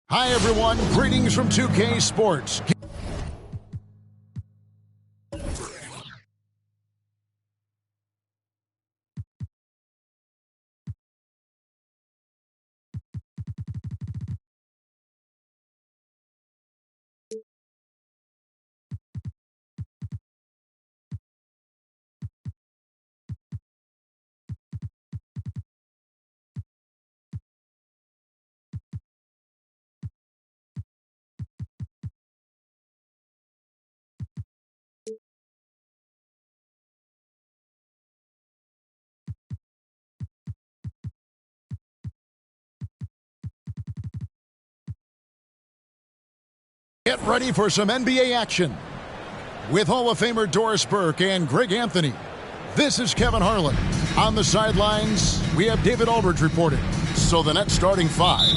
Hi, everyone. Greetings from 2K Sports. Get ready for some NBA action. With Hall of Famer Doris Burke and Greg Anthony, this is Kevin Harlan. On the sidelines, we have David Aldridge reporting. So the Nets starting five.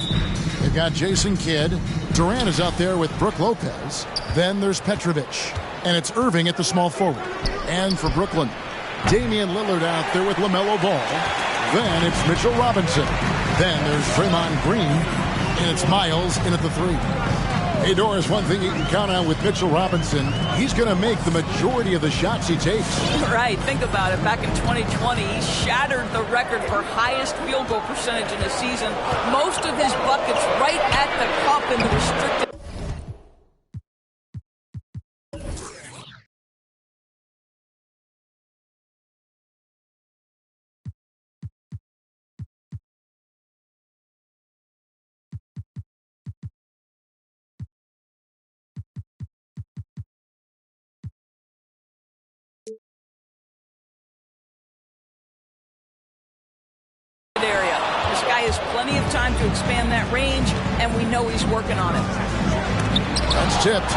They've got Jason Kidd. Durant is out there with Brook Lopez. Then there's Petrovic. And it's Irving at the small forward. And for Brooklyn, Damian Lillard out there with LaMelo Ball. Then it's Mitchell Robinson. Then there's Draymond Green. And it's Miles in at the three. Hey, Doris, one thing you can count on with Mitchell Robinson, he's going to make the majority of the shots he takes. Right, think about it. Back in 2020, he shattered the record for highest field goal percentage in a season. Most of his buckets right at the cup in the restricted. Area. This guy has plenty of time to expand that range, and we know he's working on it. That's tipped.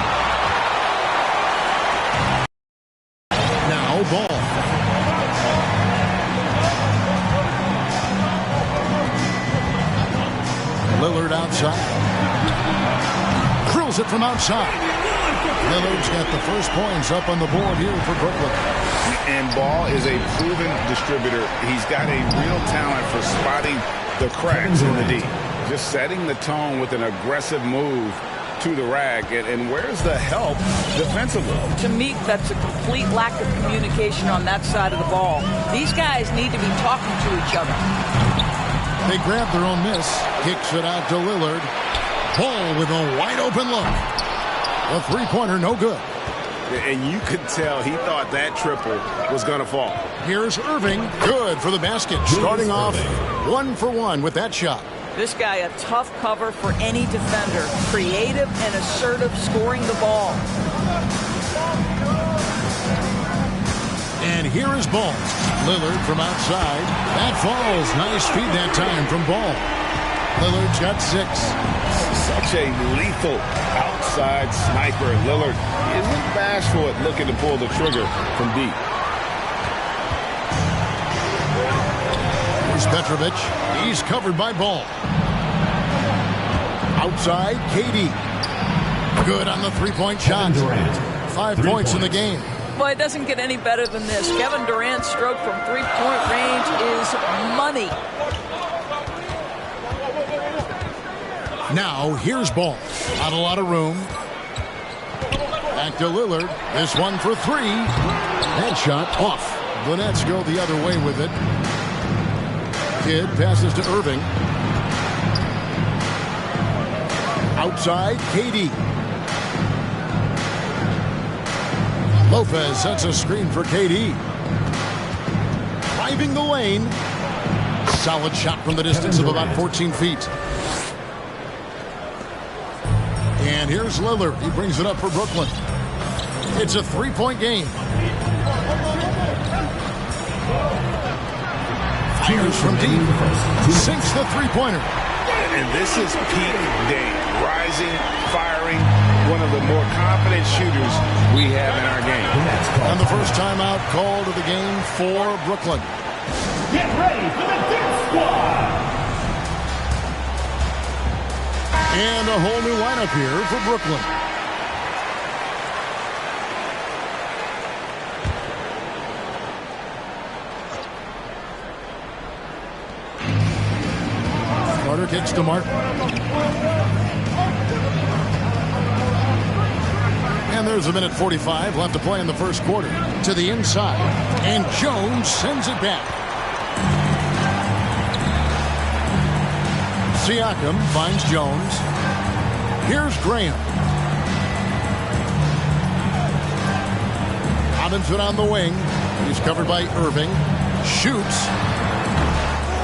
Now Ball. Lillard outside. Drills it from outside. Lillard's got the first points up on the board here for Brooklyn. And Ball is a proven distributor. He's got a real talent for spotting the cracks in the D. Just setting the tone with an aggressive move to the rack. And where's the help defensively? To me, that's a complete lack of communication on that side of the ball. These guys need to be talking to each other. They grab their own miss. Kicks it out to Lillard. Ball with a wide open look. A three-pointer, no good. And you could tell he thought that triple was going to fall. Here's Irving. Good for the basket. Starting off 1 for 1 with that shot. This guy, a tough cover for any defender. Creative and assertive scoring the ball. And here is Ball. Lillard from outside. That falls. Nice feed that time from Ball. Lillard's got 6. Such a lethal outside sniper. Lillard isn't bashful at looking to pull the trigger from deep. Here's Petrovic. He's covered by Ball. Outside, KD. Good on the three-point shot. 5 points in the game. Boy, it doesn't get any better than this. Kevin Durant's stroke from three-point range is money. Now, here's Ball. Not a lot of room. Back to Lillard. This one for 3. Headshot off. The Nets go the other way with it. Kidd passes to Irving. Outside, KD. Lopez sets a screen for KD. Driving the lane. Solid shot from the distance of about 14 feet. And here's Lillard. He brings it up for Brooklyn. It's a 3-point game. Fires from deep. Sinks the three-pointer. And this is peak Dame. Rising, firing. One of the more confident shooters we have in our game. And the first timeout called of the game for Brooklyn. Get ready for the Death Squad. And a whole new lineup here for Brooklyn. Carter kicks to Martin. And there's a minute 45 left to play in the first quarter. To the inside. And Jones sends it back. Siakam finds Jones. Here's Graham. Robinson on the wing. He's covered by Irving. Shoots.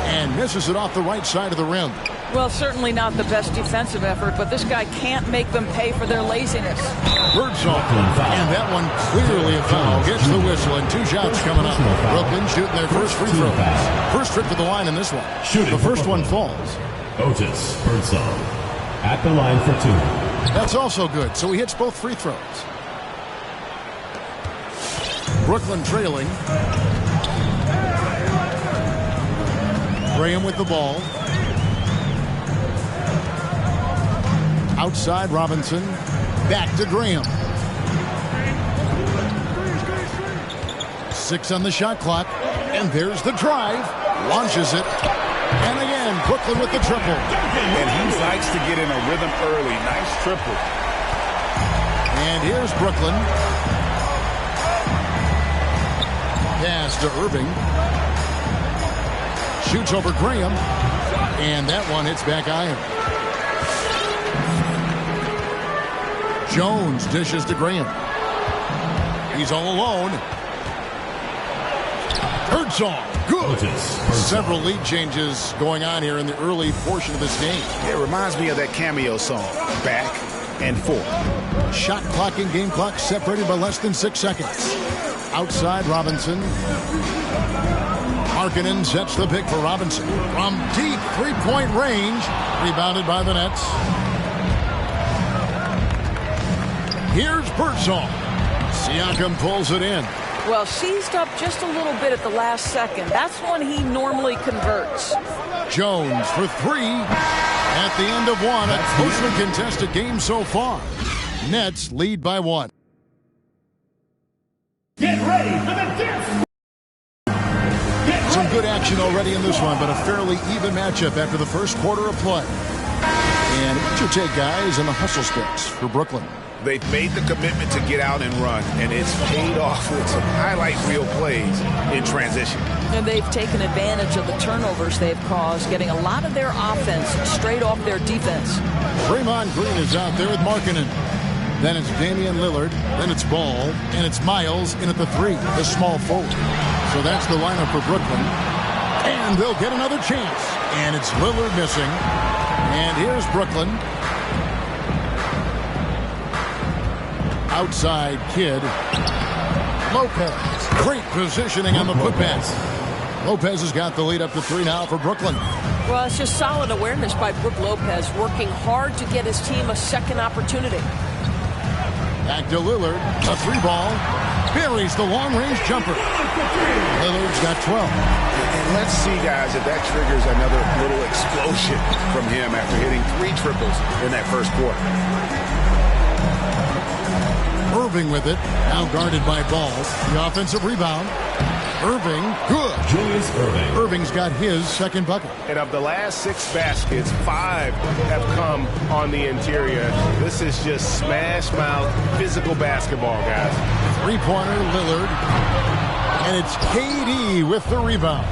And misses it off the right side of the rim. Well, certainly not the best defensive effort, but this guy can't make them pay for their laziness. Birdsall. And that one clearly a foul. Gets the whistle, and 2 shots coming up. Brooklyn shooting their first free throw. First trip to the line in this one. The first one falls. Otis Birdsall at the line for 2. That's also good, so he hits both free throws. Brooklyn trailing. Graham with the ball. Outside Robinson. Back to Graham. 6 on the shot clock. And there's the drive. Launches it. And again, Brooklyn with the triple. And he likes to get in a rhythm early. Nice triple. And here's Brooklyn. Pass to Irving. Shoots over Graham. And that one hits back iron. Jones dishes to Graham. He's all alone. Birdsall. Good. Several lead changes going on here in the early portion of this game. It reminds me of that cameo song, Back and Forth. Shot clock and game clock separated by less than 6 seconds. Outside Robinson. Markkanen sets the pick for Robinson. From deep three-point range. Rebounded by the Nets. Here's Birdsall. Siakam pulls it in. Well, seized up just a little bit at the last second. That's when he normally converts. Jones for 3. At the end of one, a closely contested game so far. Nets lead by 1. Get ready for the dance. Some good action already in this one, but a fairly even matchup after the first quarter of play. And what's your take, guys, in the hustle steps for Brooklyn? They've made the commitment to get out and run, and it's paid off with some highlight reel plays in transition. And they've taken advantage of the turnovers they've caused, getting a lot of their offense straight off their defense. Draymond Green is out there with Markkanen. Then it's Damian Lillard. Then it's Ball. And it's Miles in at the 3, the small forward. So that's the lineup for Brooklyn. And they'll get another chance. And it's Lillard missing. And here's Brooklyn. Outside Kidd. Lopez. Great positioning on the putback. Lopez has got the lead up to 3 now for Brooklyn. Well, it's just solid awareness by Brook Lopez, working hard to get his team a second opportunity. Back to Lillard. A 3-ball. Buries the long-range jumper. Lillard's got 12. And let's see, guys, if that triggers another little explosion from him after hitting 3 triples in that first quarter. Irving with it. Now guarded by Ball. The offensive rebound. Irving, good. Julius Irving. Irving's got his second bucket. And of the last 6 baskets, 5 have come on the interior. This is just smash mouth physical basketball, guys. 3-pointer, Lillard. And it's KD with the rebound.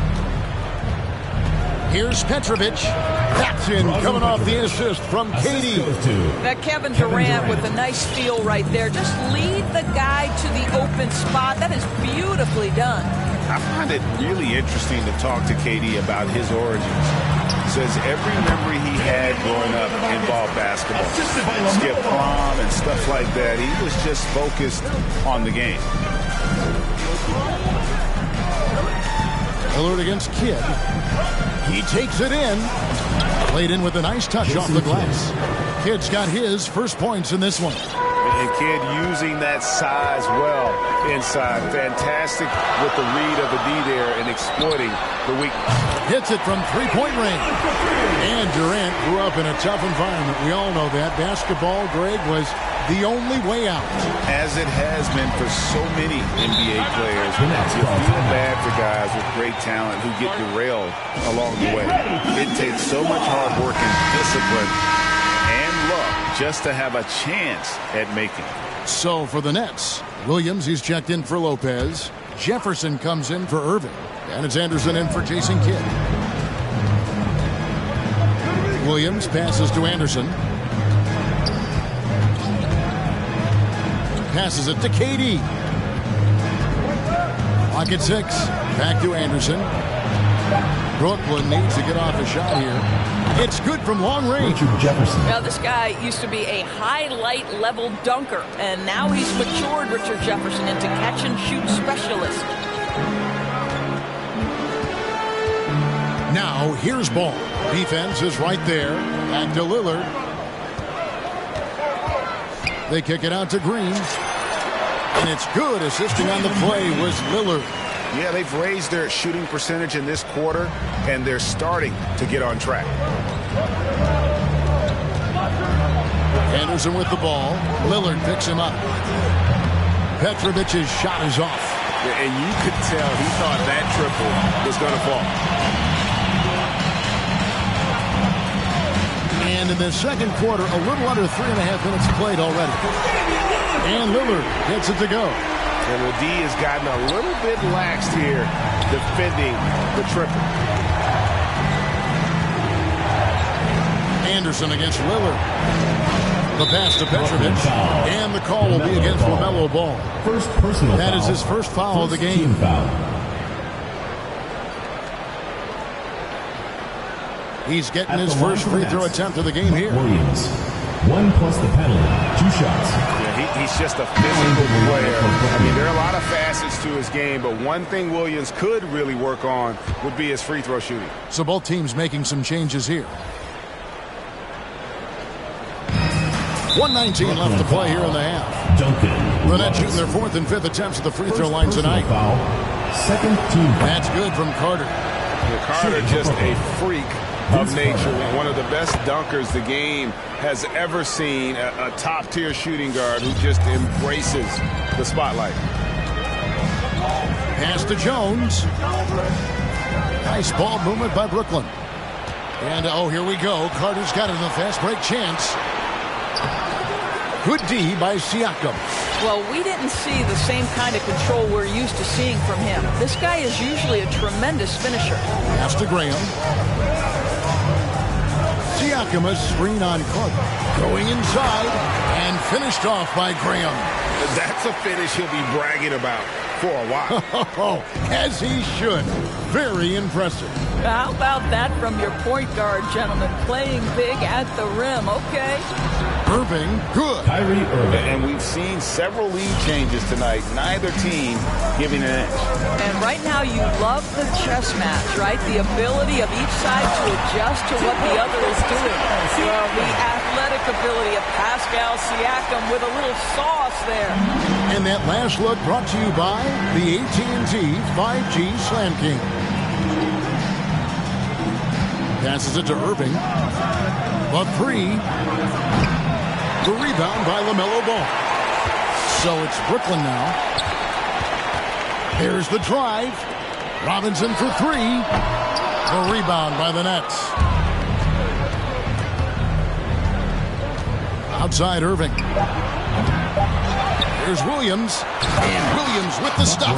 Here's Petrovic. That's in, coming off the assist from KD. That Kevin Durant with a nice feel right there. Just lead the guy to the open spot. That is beautifully done. I find it really interesting to talk to KD about his origins. He says every memory he had growing up involved basketball. Skip prom and stuff like that. He was just focused on the game. Lillard against Kidd. He takes it in. Played in with a nice touch off the glass. Kidd's got his first points in this one. And Kidd using that size well inside. Fantastic with the read of the D there and exploiting the weakness. Hits it from 3-point range. And Durant grew up in a tough environment. We all know that. Basketball, Greg, was the only way out. As it has been for so many NBA players. You feel bad for guys with great talent who get derailed along the way. It takes so much hard work and discipline and luck just to have a chance at making. So for the Nets, Williams, he's checked in for Lopez. Jefferson comes in for Irving. And it's Anderson in for Jason Kidd. Williams passes to Anderson. Passes it to KD. Clock at 6. Back to Anderson. Brooklyn needs to get off a shot here. It's good from long range. Jefferson. Now, this guy used to be a highlight level dunker, and now he's matured Richard Jefferson into catch and shoot specialist. Now, here's ball. Defense is right there. Back to Lillard. They kick it out to Green. And it's good. Assisting on the play was Lillard. Yeah, they've raised their shooting percentage in this quarter, and they're starting to get on track. Anderson with the ball. Lillard picks him up. Petrovic's shot is off. Yeah, and you could tell he thought that triple was going to fall. And in the second quarter, a little under 3.5 minutes played already. And Lillard gets it to go. And the D has gotten a little bit laxed here defending the triple. Anderson against Lillard. The pass to Petrovic. And the call will be against LaMelo Ball. First personal That foul. is his first foul of the game. Team foul. He's getting At his the line first for free Nets, throw attempt of the game here. Williams. 1 plus the penalty. 2 shots. Yeah, he's just a physical player. I mean, there are a lot of facets to his game, but one thing Williams could really work on would be his free throw shooting. So both teams making some changes here. 1:19 left to play here in the half. Duncan. The Nets shooting their 4th and 5th attempts at the free throw line personal tonight. Foul. Second team foul. That's good from Carter. Carter, just a freak of nature, one of the best dunkers the game has ever seen, a top-tier shooting guard who just embraces the spotlight. Pass to Jones. Nice ball movement by Brooklyn. And, oh, here we go. Carter's got it in the fast break chance. Good D by Siakam. Well, we didn't see the same kind of control we're used to seeing from him. This guy is usually a tremendous finisher. Pass to Graham. Siakam, a screen on Carter. Going inside and finished off by Graham. That's a finish he'll be bragging about for a while. As he should. Very impressive. How about that from your point guard, gentlemen? Playing big at the rim. Okay. Irving, good. Kyrie Irving. And we've seen several lead changes tonight, neither team giving an edge. And right now you love the chess match, right? The ability of each side to adjust to what the other is doing. Well, the athletic ability of Pascal Siakam with a little sauce there. And that last look brought to you by the AT&T 5G Slam King. Passes it to Irving. A three. The rebound by LaMelo Ball. So it's Brooklyn now. There's the drive. Robinson for three. The rebound by the Nets. Outside Irving. There's Williams. And Williams with the stuff.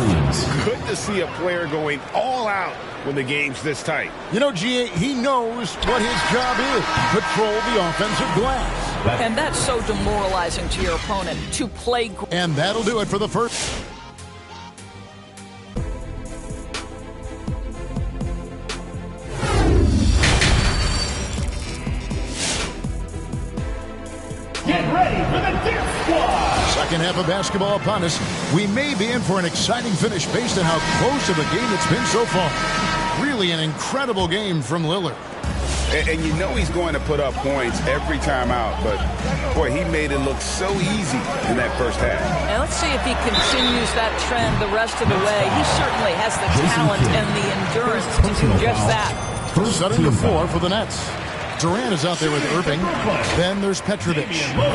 Good to see a player going all out when the game's this tight. You know, G.A., he knows what his job is. Control the offensive glass. And that's so demoralizing to your opponent to play. And that'll do it for the first. Get ready for the Dip Squad. Second half of basketball upon us. We may be in for an exciting finish based on how close of a game it's been so far. Really an incredible game from Lillard. And you know he's going to put up points every time out, but, boy, he made it look so easy in that first half. And let's see if he continues that trend the rest of the way. He certainly has the talent and the endurance to do just that. Setting the floor for the Nets. Durant is out there with Irving. Then there's Petrovic.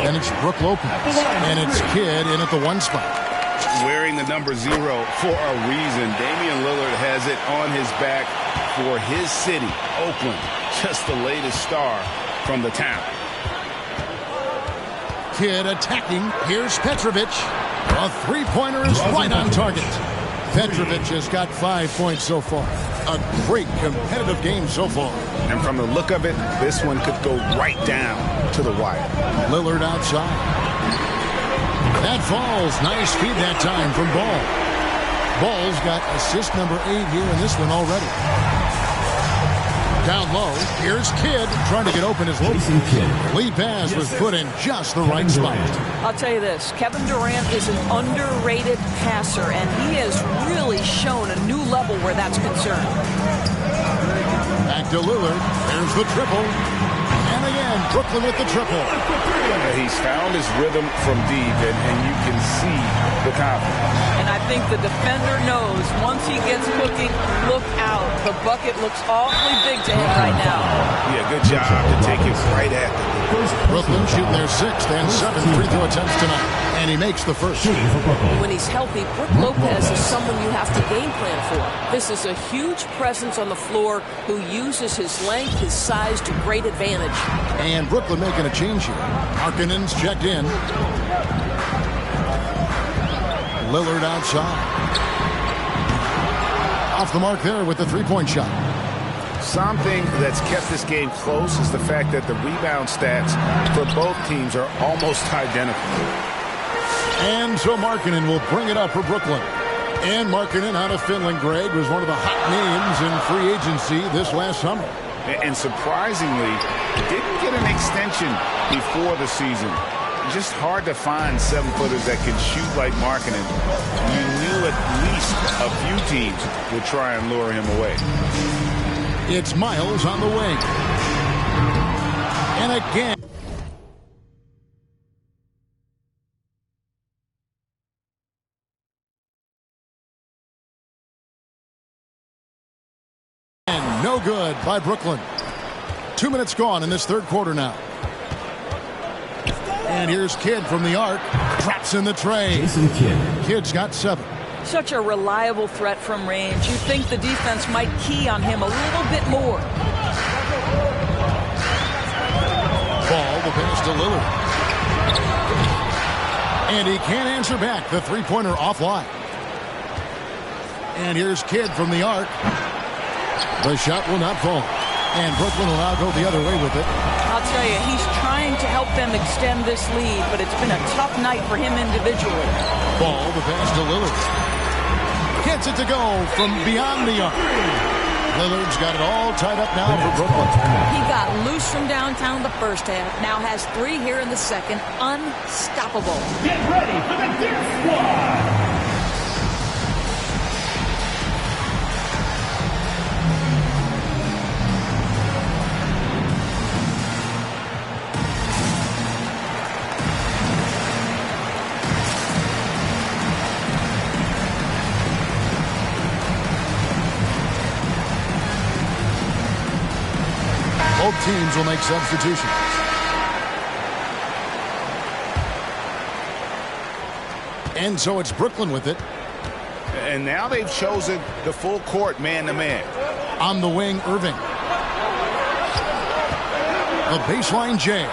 Then it's Brook Lopez. And it's Kidd in at the one spot. Wearing the number 0 for a reason. Damian Lillard has it on his back for his city, Oakland. Just the latest star from the town. Kidd attacking. Here's Petrovic. A three-pointer is right on target. Petrovic has got 5 points so far. A great competitive game so far. And from the look of it, this one could go right down to the wire. Lillard outside. That falls. Nice feed that time from Ball. Ball's got assist number 8 here in this one already. Down low, here's Kidd trying to get open his lead pass was put in just the right spot. I'll tell you this, Kevin Durant is an underrated passer, and he has really shown a new level where that's concerned. Back to Lillard. There's the triple. And again, Brooklyn with the triple. He's found his rhythm from deep, and you can see the confidence. And I think the defender knows once he gets cooking, look out. The bucket looks awfully big to him right now. Yeah, good job to take it right at them. Brooklyn shooting their 6th and 7th free throw attempts tonight. And he makes the first. When he's healthy, Brook Lopez is someone you have to game plan for. This is a huge presence on the floor who uses his length, his size to great advantage. And Brooklyn making a change here. Markkanen's checked in. Lillard outside. Off the mark there with the three-point shot. Something that's kept this game close is the fact that the rebound stats for both teams are almost identical. And so Markkanen will bring it up for Brooklyn. And Markkanen out of Finland, Greg, was one of the hot names in free agency this last summer. And surprisingly, didn't get an extension before the season. Just hard to find 7-footers that can shoot like Markkanen. You knew at least a few teams would try and lure him away. It's Miles on the wing. And again. And no good by Brooklyn. 2 minutes gone in this third quarter now. And here's Kidd from the arc. Traps in the tray. Kidd's got 7. Such a reliable threat from range. You think the defense might key on him a little bit more. Ball, the pass to Lillard. And he can't answer back. The three-pointer offline. And here's Kidd from the arc. The shot will not fall. And Brooklyn will now go the other way with it. I'll tell you, he's trying to help them extend this lead, but it's been a tough night for him individually. Ball, the pass to Lillard. Gets it to go from beyond the arc. Lillard's got it all tied up now for Brooklyn. He got loose from downtown the first half. Now has 3 here in the second. Unstoppable. Get ready for the Dip Squad. Both teams will make substitutions. And so it's Brooklyn with it. And now they've chosen the full court man-to-man. On the wing, Irving. The baseline J.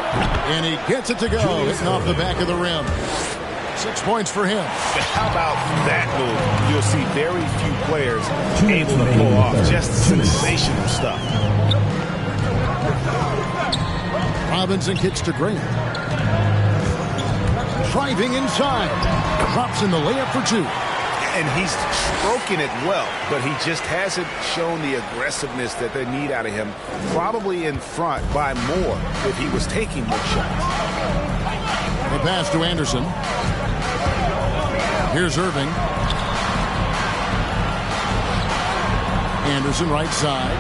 And he gets it to go, hitting off the back of the rim. 6 points for him. How about that move? You'll see very few players able to pull off just sensational stuff. Robinson kicks to Graham. Driving inside. Drops in the layup for 2. And he's stroking it well, but he just hasn't shown the aggressiveness that they need out of him. Probably in front by more if he was taking more shots. The pass to Anderson. Here's Irving. Anderson right side.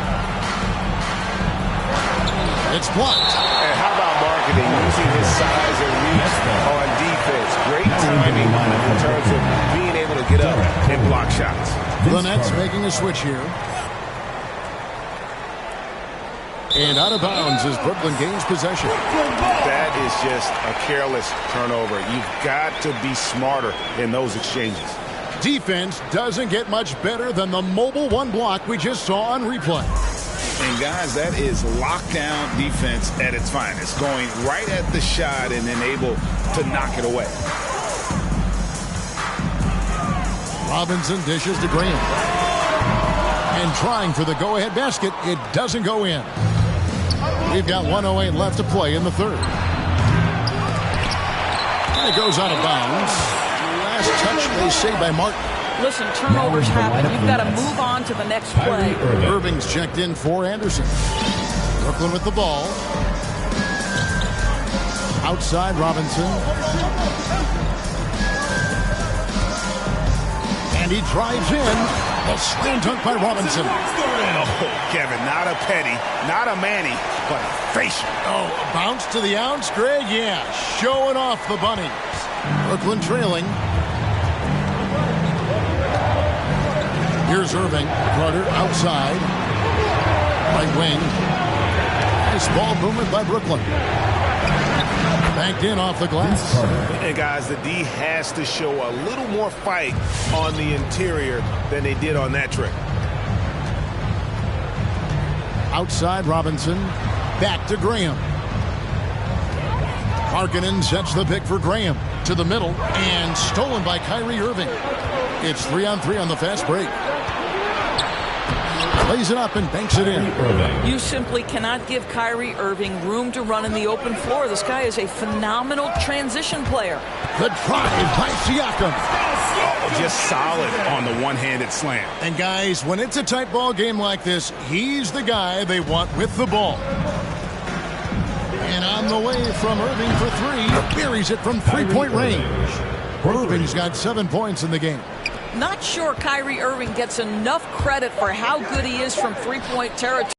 It's blocked. And how about Markkanen using his size and reach on defense? Great timing in terms of being able to get up and block shots. The Nets making a switch here. And out of bounds as Brooklyn gains possession. That is just a careless turnover. You've got to be smarter in those exchanges. Defense doesn't get much better than the mobile one block we just saw on replay. And guys, that is lockdown defense at its finest. Going right at the shot and then able to knock it away. Robinson dishes to Graham. And trying for the go-ahead basket. It doesn't go in. We've got 1:08 left to play in the third. And it goes out of bounds. Last touch, they say, by Martin. Listen, turnovers happen. You've got to move on to the next play. Irving's checked in for Anderson. Brooklyn with the ball. Outside, Robinson. And he drives in. A slam dunk by Robinson. Oh, Kevin, not a Petty, not a Manny, but a facial. Oh, a bounce to the ounce, Greg? Yeah, showing off the bunnies. Brooklyn trailing. Here's Irving. Carter outside. Right wing. Nice ball movement by Brooklyn. Banked in off the glass. And guys, the D has to show a little more fight on the interior than they did on that trick. Outside, Robinson. Back to Graham. Markkanen sets the pick for Graham. To the middle. And stolen by Kyrie Irving. It's 3-on-3 on the fast break. Lays it up and banks it in. You simply cannot give Kyrie Irving room to run in the open floor. This guy is a phenomenal transition player. Good drive by Siakam. Just solid on the one-handed slam. And guys, when it's a tight ball game like this, he's the guy they want with the ball. And on the way from Irving for three, buries it from three-point range. Irving's got 7 points in the game. Not sure Kyrie Irving gets enough credit for how good he is from three-point territory.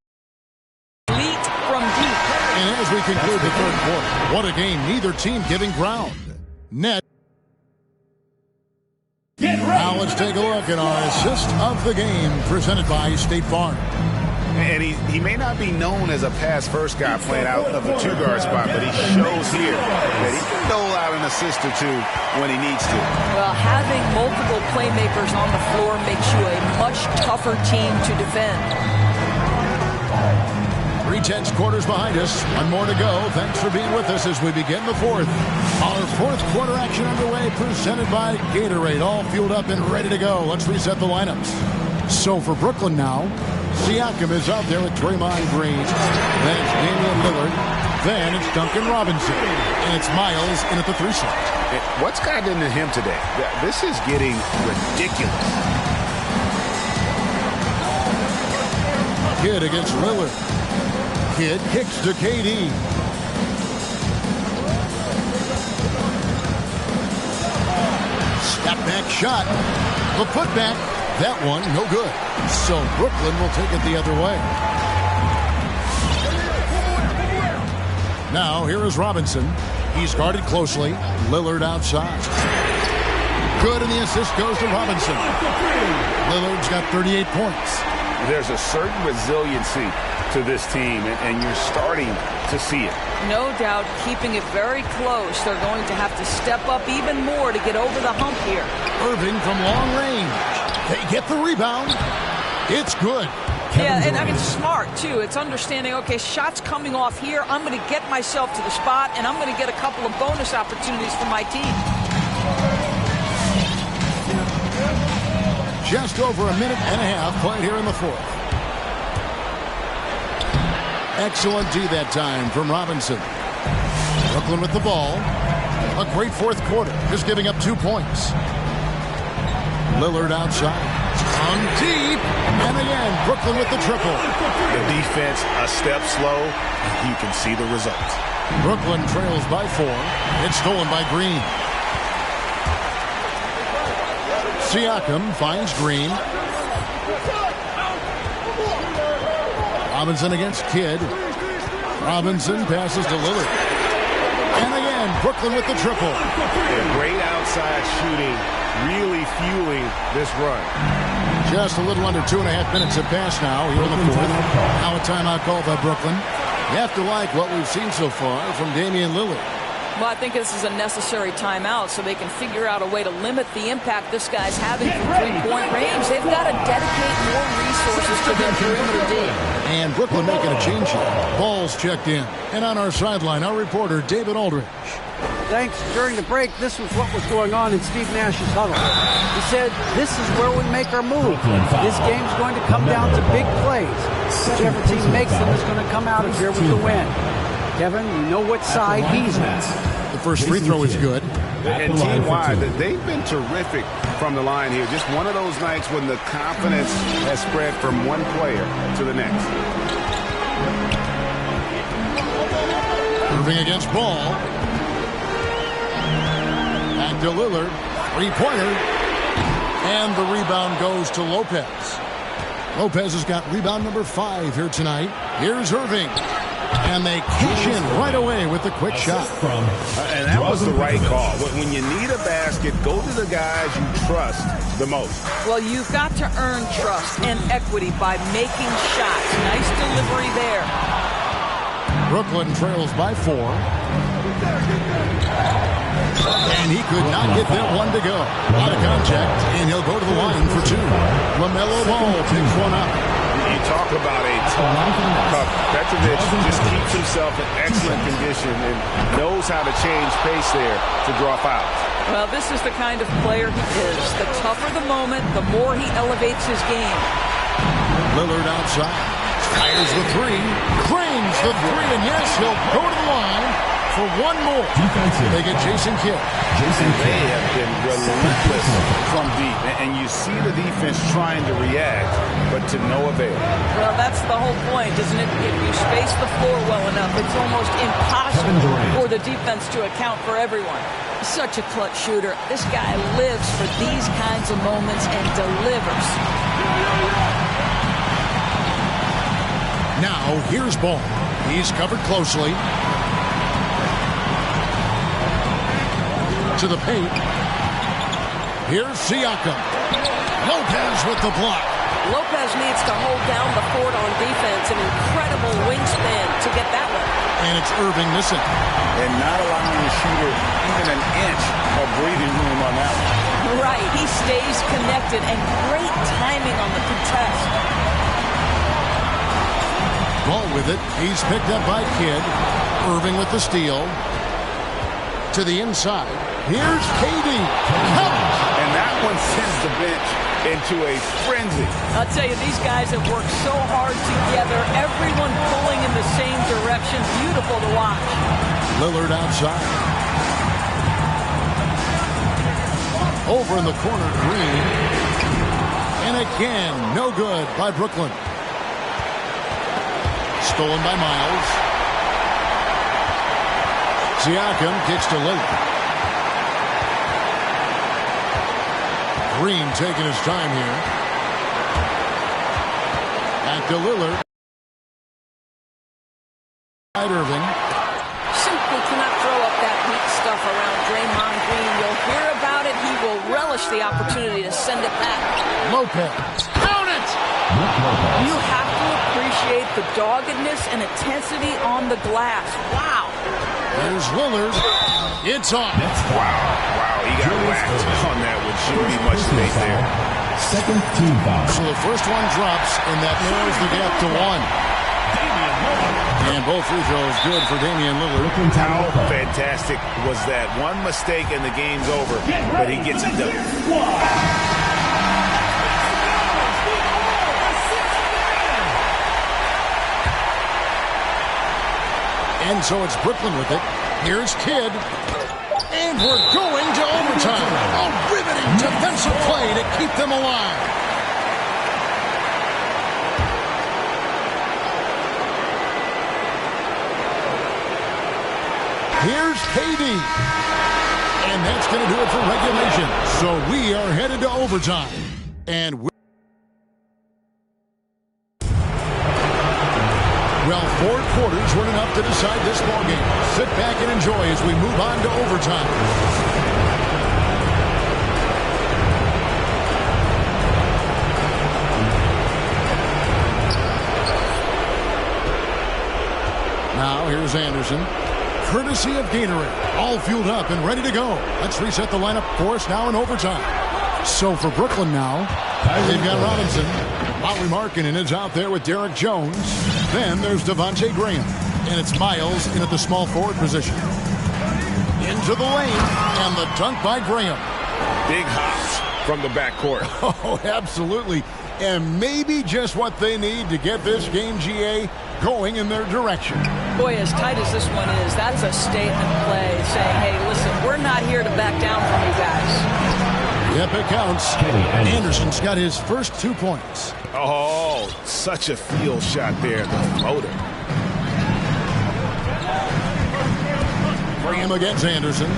Elite from deep. And as we conclude the third quarter, what a game. Neither team giving ground. Net. Now let's take a look at our assist of the game presented by State Farm. And he may not be known as a pass-first guy playing out of the two-guard spot, but he shows here that he can dole out an assist or two when he needs to. Well, having multiple playmakers on the floor makes you a much tougher team to defend. 3/10 quarters behind us. One more to go. Thanks for being with us as we begin the fourth. Our fourth quarter action underway, presented by Gatorade. All fueled up and ready to go. Let's reset the lineups. So for Brooklyn now, Siakam is out there with Draymond Green. Then it's Damian Lillard. Then it's Duncan Robinson. And it's Miles in at the 3 slot. What's gotten into him today? This is getting ridiculous. Kidd against Lillard. Kidd kicks to KD. Step back shot. The putback. That one, no good. So Brooklyn will take it the other way. Now, here is Robinson. He's guarded closely. Lillard outside. Good, and the assist goes to Robinson. Lillard's got 38 points. There's a certain resiliency to this team, and you're starting to see it. No doubt, keeping it very close. They're going to have to step up even more to get over the hump here. Irving from long range. They get the rebound. It's good. Yeah, and I mean, smart, too. It's understanding, okay, shots coming off here. I'm going to get myself to the spot, and I'm going to get a couple of bonus opportunities for my team. Just over a minute and a half played here in the fourth. Excellent D that time from Robinson. Brooklyn with the ball. A great fourth quarter, just giving up 2 points. Lillard outside. On deep. And again, Brooklyn with the triple. The defense a step slow. You can see the results. Brooklyn trails by 4. It's stolen by Green. Siakam finds Green. Robinson against Kidd. Robinson passes to Lillard. And again, Brooklyn with the triple. Yeah, great outside shooting, really fueling this run. Just a little under 2.5 minutes have passed now here in the fourth. Now a timeout called by Brooklyn. You have to like what we've seen so far from Damian Lillard. Well, I think this is a necessary timeout so they can figure out a way to limit the impact this guy's having from three-point range. They've got to dedicate more resources to their perimeter D. And Brooklyn making a change here. Ball's checked in. And on our sideline, our reporter, David Aldridge. Thanks. During the break, this was what was going on in Steve Nash's huddle. He said, this is where we make our move. This game's going to come down to big plays. Whichever team makes them is going to come out of here with the win. Kevin, you know what side he's on. The first free throw is good. And team-wide, they've been terrific from the line here. Just one of those nights when the confidence has spread from one player to the next. Moving against Ball. Back to Lillard. Three-pointer. And the rebound goes to Lopez. Lopez has got rebound number 5 here tonight. Here's Irving. And they cash in right away with the quick shot. And that was the right call. When you need a basket, go to the guys you trust the most. Well, you've got to earn trust and equity by making shots. Nice delivery there. Brooklyn trails by 4. And he could not get that one to go. Out of contact, and he'll go to the line for 2. LaMelo Ball picks one up. You talk about a tough Petrovic just keeps himself in excellent condition and knows how to change pace there to draw fouls. Well, this is the kind of player he is. The tougher the moment, the more he elevates his game. Lillard outside. Fires the 3. Cranes the 3, and yes, he'll go to the line for one more. They get Jason Kidd. They have been relentless from deep, and you see the defense trying to react, but to no avail. Well, that's the whole point, isn't it? If you space the floor well enough, it's almost impossible for the defense to account for everyone. Such a clutch shooter. This guy lives for these kinds of moments and delivers. Now, here's Ball. He's covered closely. To the paint. Here's Siakam. Lopez with the block. Lopez needs to hold down the fort on defense. An incredible wingspan to get that one. And it's Irving missing. And not allowing the shooter even an inch of breathing room on that one. Right. He stays connected and great timing on the contest. Ball with it. He's picked up by Kidd. Irving with the steal. To the inside. Here's KD. And that one sends the bench into a frenzy. I'll tell you, these guys have worked so hard together. Everyone pulling in the same direction. Beautiful to watch. Lillard outside. Over in the corner, Green. And again, no good by Brooklyn. Stolen by Miles. Siakam kicks to Lillard. Green taking his time here. Back to Lillard. Irving. Simply cannot throw up that weak stuff around Draymond Green. You'll hear about it. He will relish the opportunity to send it back. Lopez. Count it! You have to appreciate the doggedness and intensity on the glass. Wow. There's Lillard. It's on. Wow, he got whacked on that one. Shouldn't be much space there. Second team foul. So the first one drops, and that narrows the gap to 1. And both free throws good for Damian Lillard. How fantastic was that? One mistake and the game's over, but he gets it done. And so it's Brooklyn with it. Here's Kidd. And we're going to overtime. A riveting defensive play to keep them alive. Here's KD. And that's going to do it for regulation. So we are headed to overtime. And well, 4 quarters weren't enough to decide this ballgame. Sit back and enjoy as we move on to overtime. Now here's Anderson. courtesy of Gatorade. All fueled up and ready to go. Let's reset the lineup for us now in overtime. So for Brooklyn now, they've got Robinson. Lowry Markkanen is out there with Derek Jones. Then there's Devontae Graham. And it's Miles in at the small forward position. Into the lane, and the dunk by Graham. Big hops from the backcourt. Oh, absolutely. And maybe just what they need to get this game, GA, going in their direction. Boy, as tight as this one is, that's a statement play saying, hey, listen, we're not here to back down from you guys. Yep, it counts. Anderson's got his first 2 points. Oh, such a field shot there, the floater. Graham against Anderson.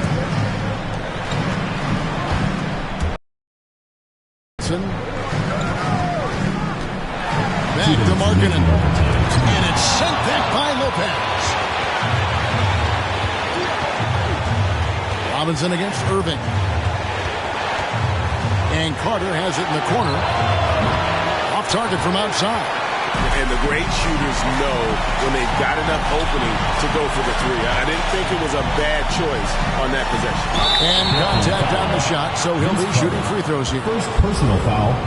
Back to Markkanen. And it's sent back by Lopez. Robinson against Irving. And Carter has it in the corner. Off target from outside. And the great shooters know when they've got enough opening to go for the three. I didn't think it was a bad choice on that possession. And contact on the shot, so he'll be shooting free throws here. First personal foul.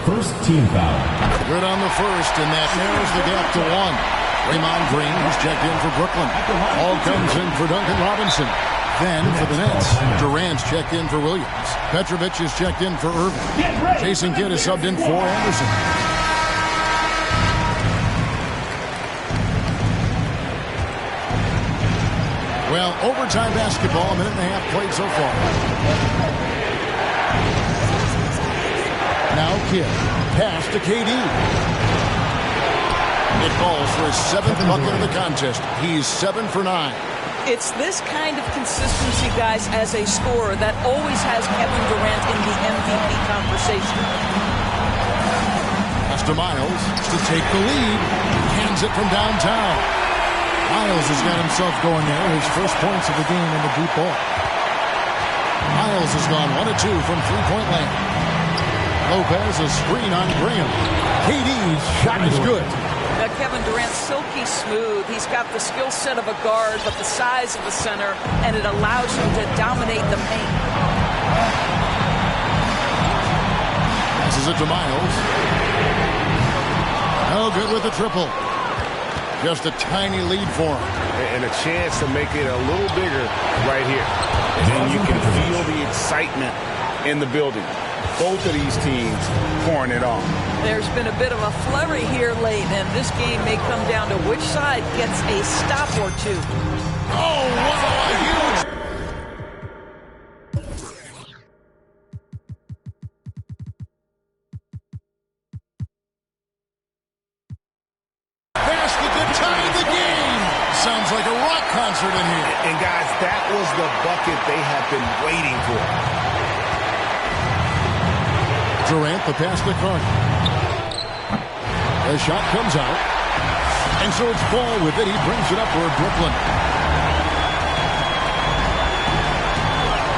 First team foul. Good on the first, and that narrows the gap to 1. Draymond Green, who's checked in for Brooklyn. All comes in for Duncan Robinson. Then for the Nets, Durant's checked in for Williams. Petrovic is checked in for Irving. Jason Kidd is subbed in for Anderson. Well, overtime basketball, a minute and a half played so far. Now Kidd, pass to KD. It falls for his 7th bucket of the contest. He's 7 for 9. It's this kind of consistency, guys, as a scorer that always has Kevin Durant in the MVP conversation. Pass to Miles to take the lead. Hands it from downtown. Miles has got himself going there. His first points of the game in the deep ball. Miles has gone 1 of 2 from three-point land. Lopez a screen on Graham. KD's shot is good. Now Kevin Durant, silky smooth. He's got the skill set of a guard, but the size of a center, and it allows him to dominate the paint. Passes it to Miles. No good with the triple. Just a tiny lead for him. And a chance to make it a little bigger right here. And you can feel the excitement in the building. Both of these teams pouring it on. There's been a bit of a flurry here late, and this game may come down to which side gets a stop or two. Oh, wow, a huge... basket to tie the game. Sounds like a rock concert in here. And guys, that was the bucket they have been waiting for. Durant, the pass to Carter. The shot comes out. And so it's Ball with it. He brings it up for Brooklyn.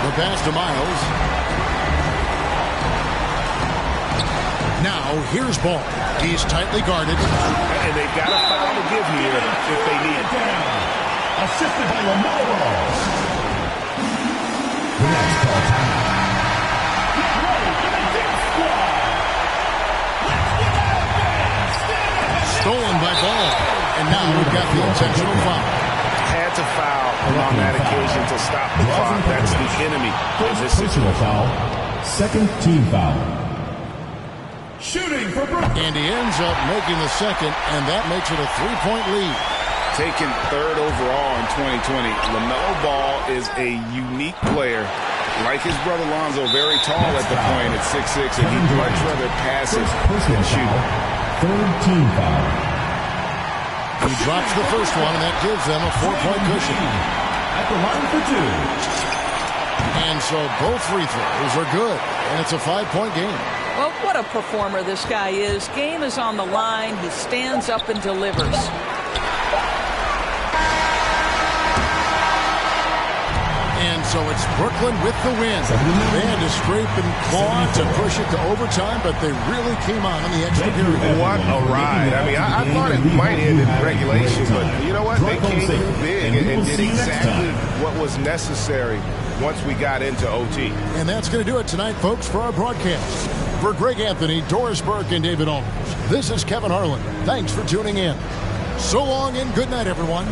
The pass to Miles. Now, here's Ball. He's tightly guarded. And they've got a foul to give here if they need it. Assisted by LaMelo Ball. The next call time. Stolen by Ball. And now we've got the intentional foul. Had to foul on that occasion to stop the clock. That's the enemy of this Personal foul. Second team foul. Shooting for Brooklyn. And he ends up making the second, and that makes it a 3-point lead. Taken 3rd overall in 2020, LaMelo Ball is a unique player. Like his brother Lonzo, very tall at the point at 6'6", and he'd much rather pass it than shoot. Third team foul. He drops the first one, and that gives them a 4-point cushion. At the line for 2. And so both free throws are good, and it's a 5-point game. Well, what a performer this guy is. Game is on the line. He stands up and delivers. And so it's Brooklyn with the win. They had to scrape and claw to push it to overtime, but they really came on in the extra period. What a ride. I mean, I thought it might end in regulation, but you know what? They came through big and did exactly what was necessary once we got into OT. And that's going to do it tonight, folks, for our broadcast. For Greg Anthony, Doris Burke, and David Aldridge, this is Kevin Harlan. Thanks for tuning in. So long and good night, everyone.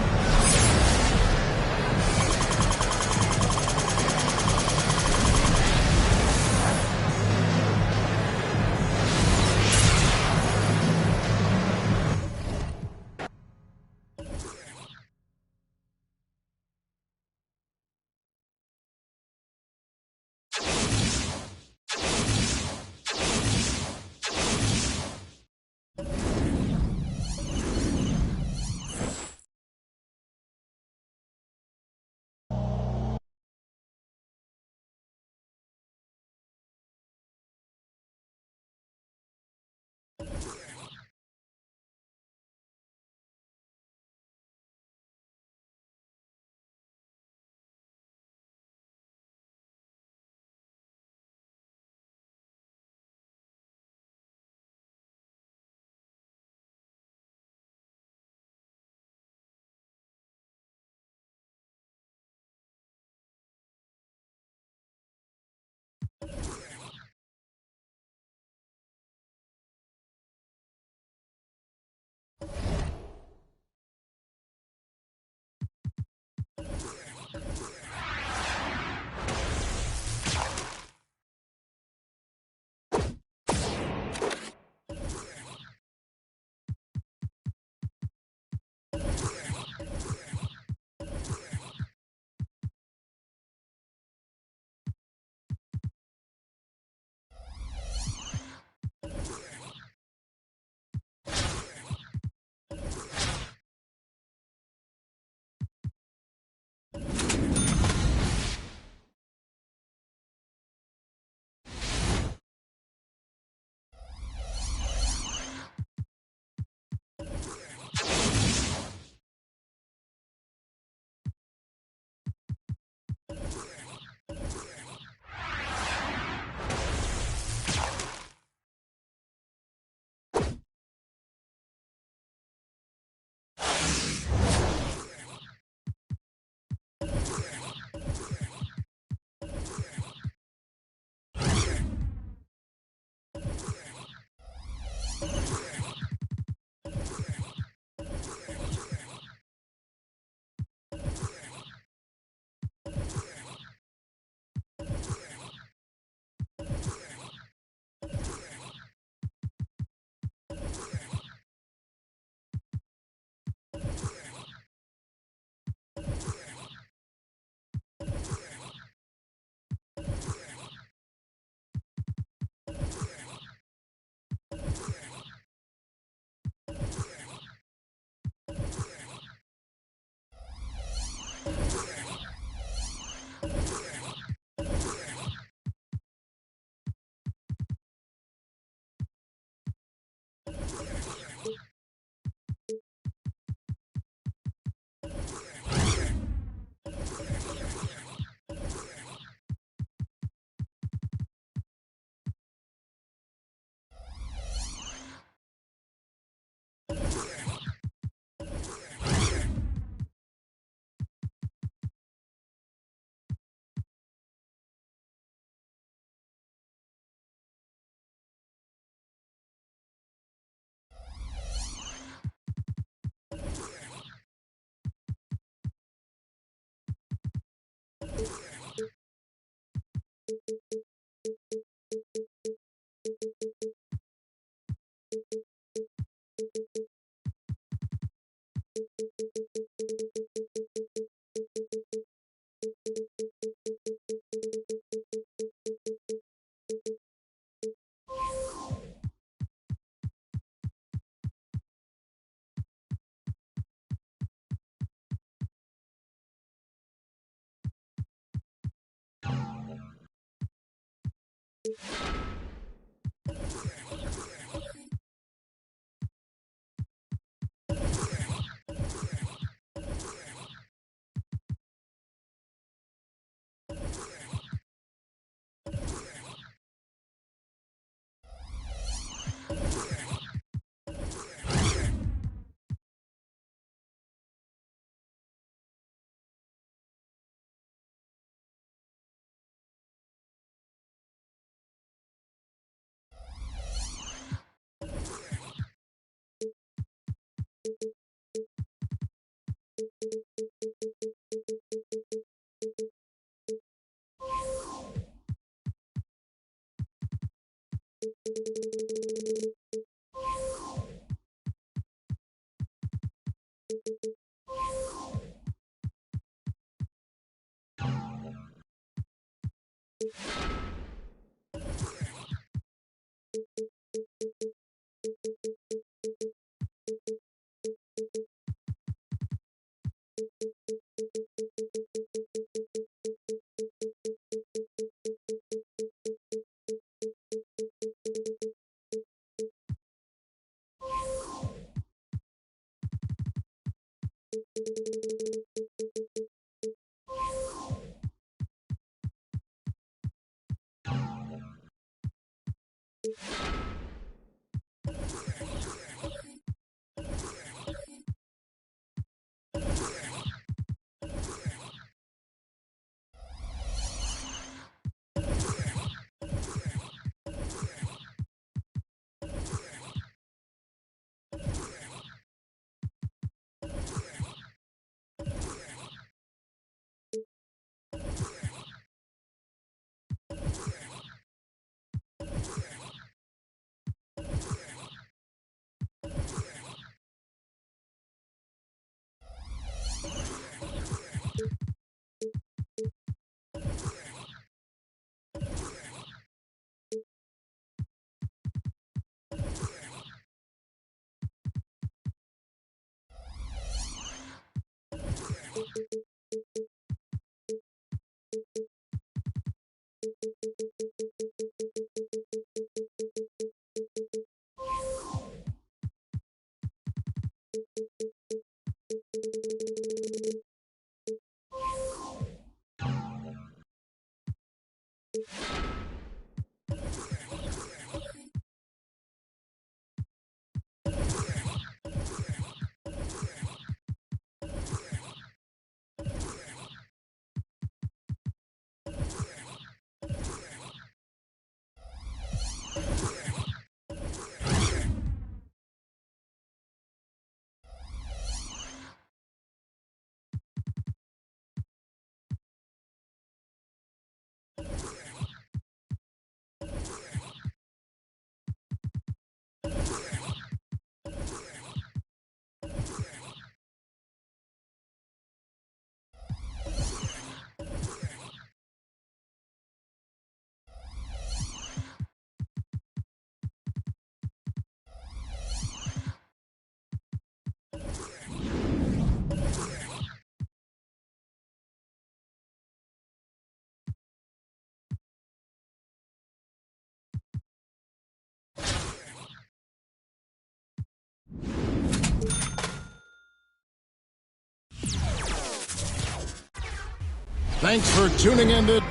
Thanks for tuning in to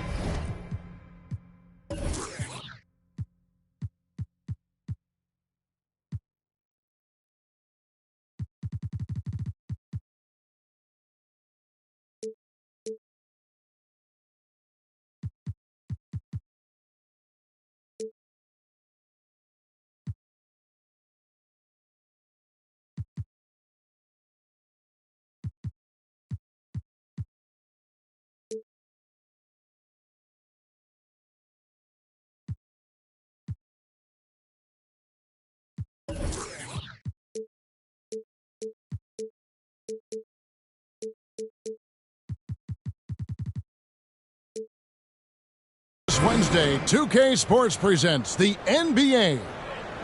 Wednesday. 2K Sports presents the NBA.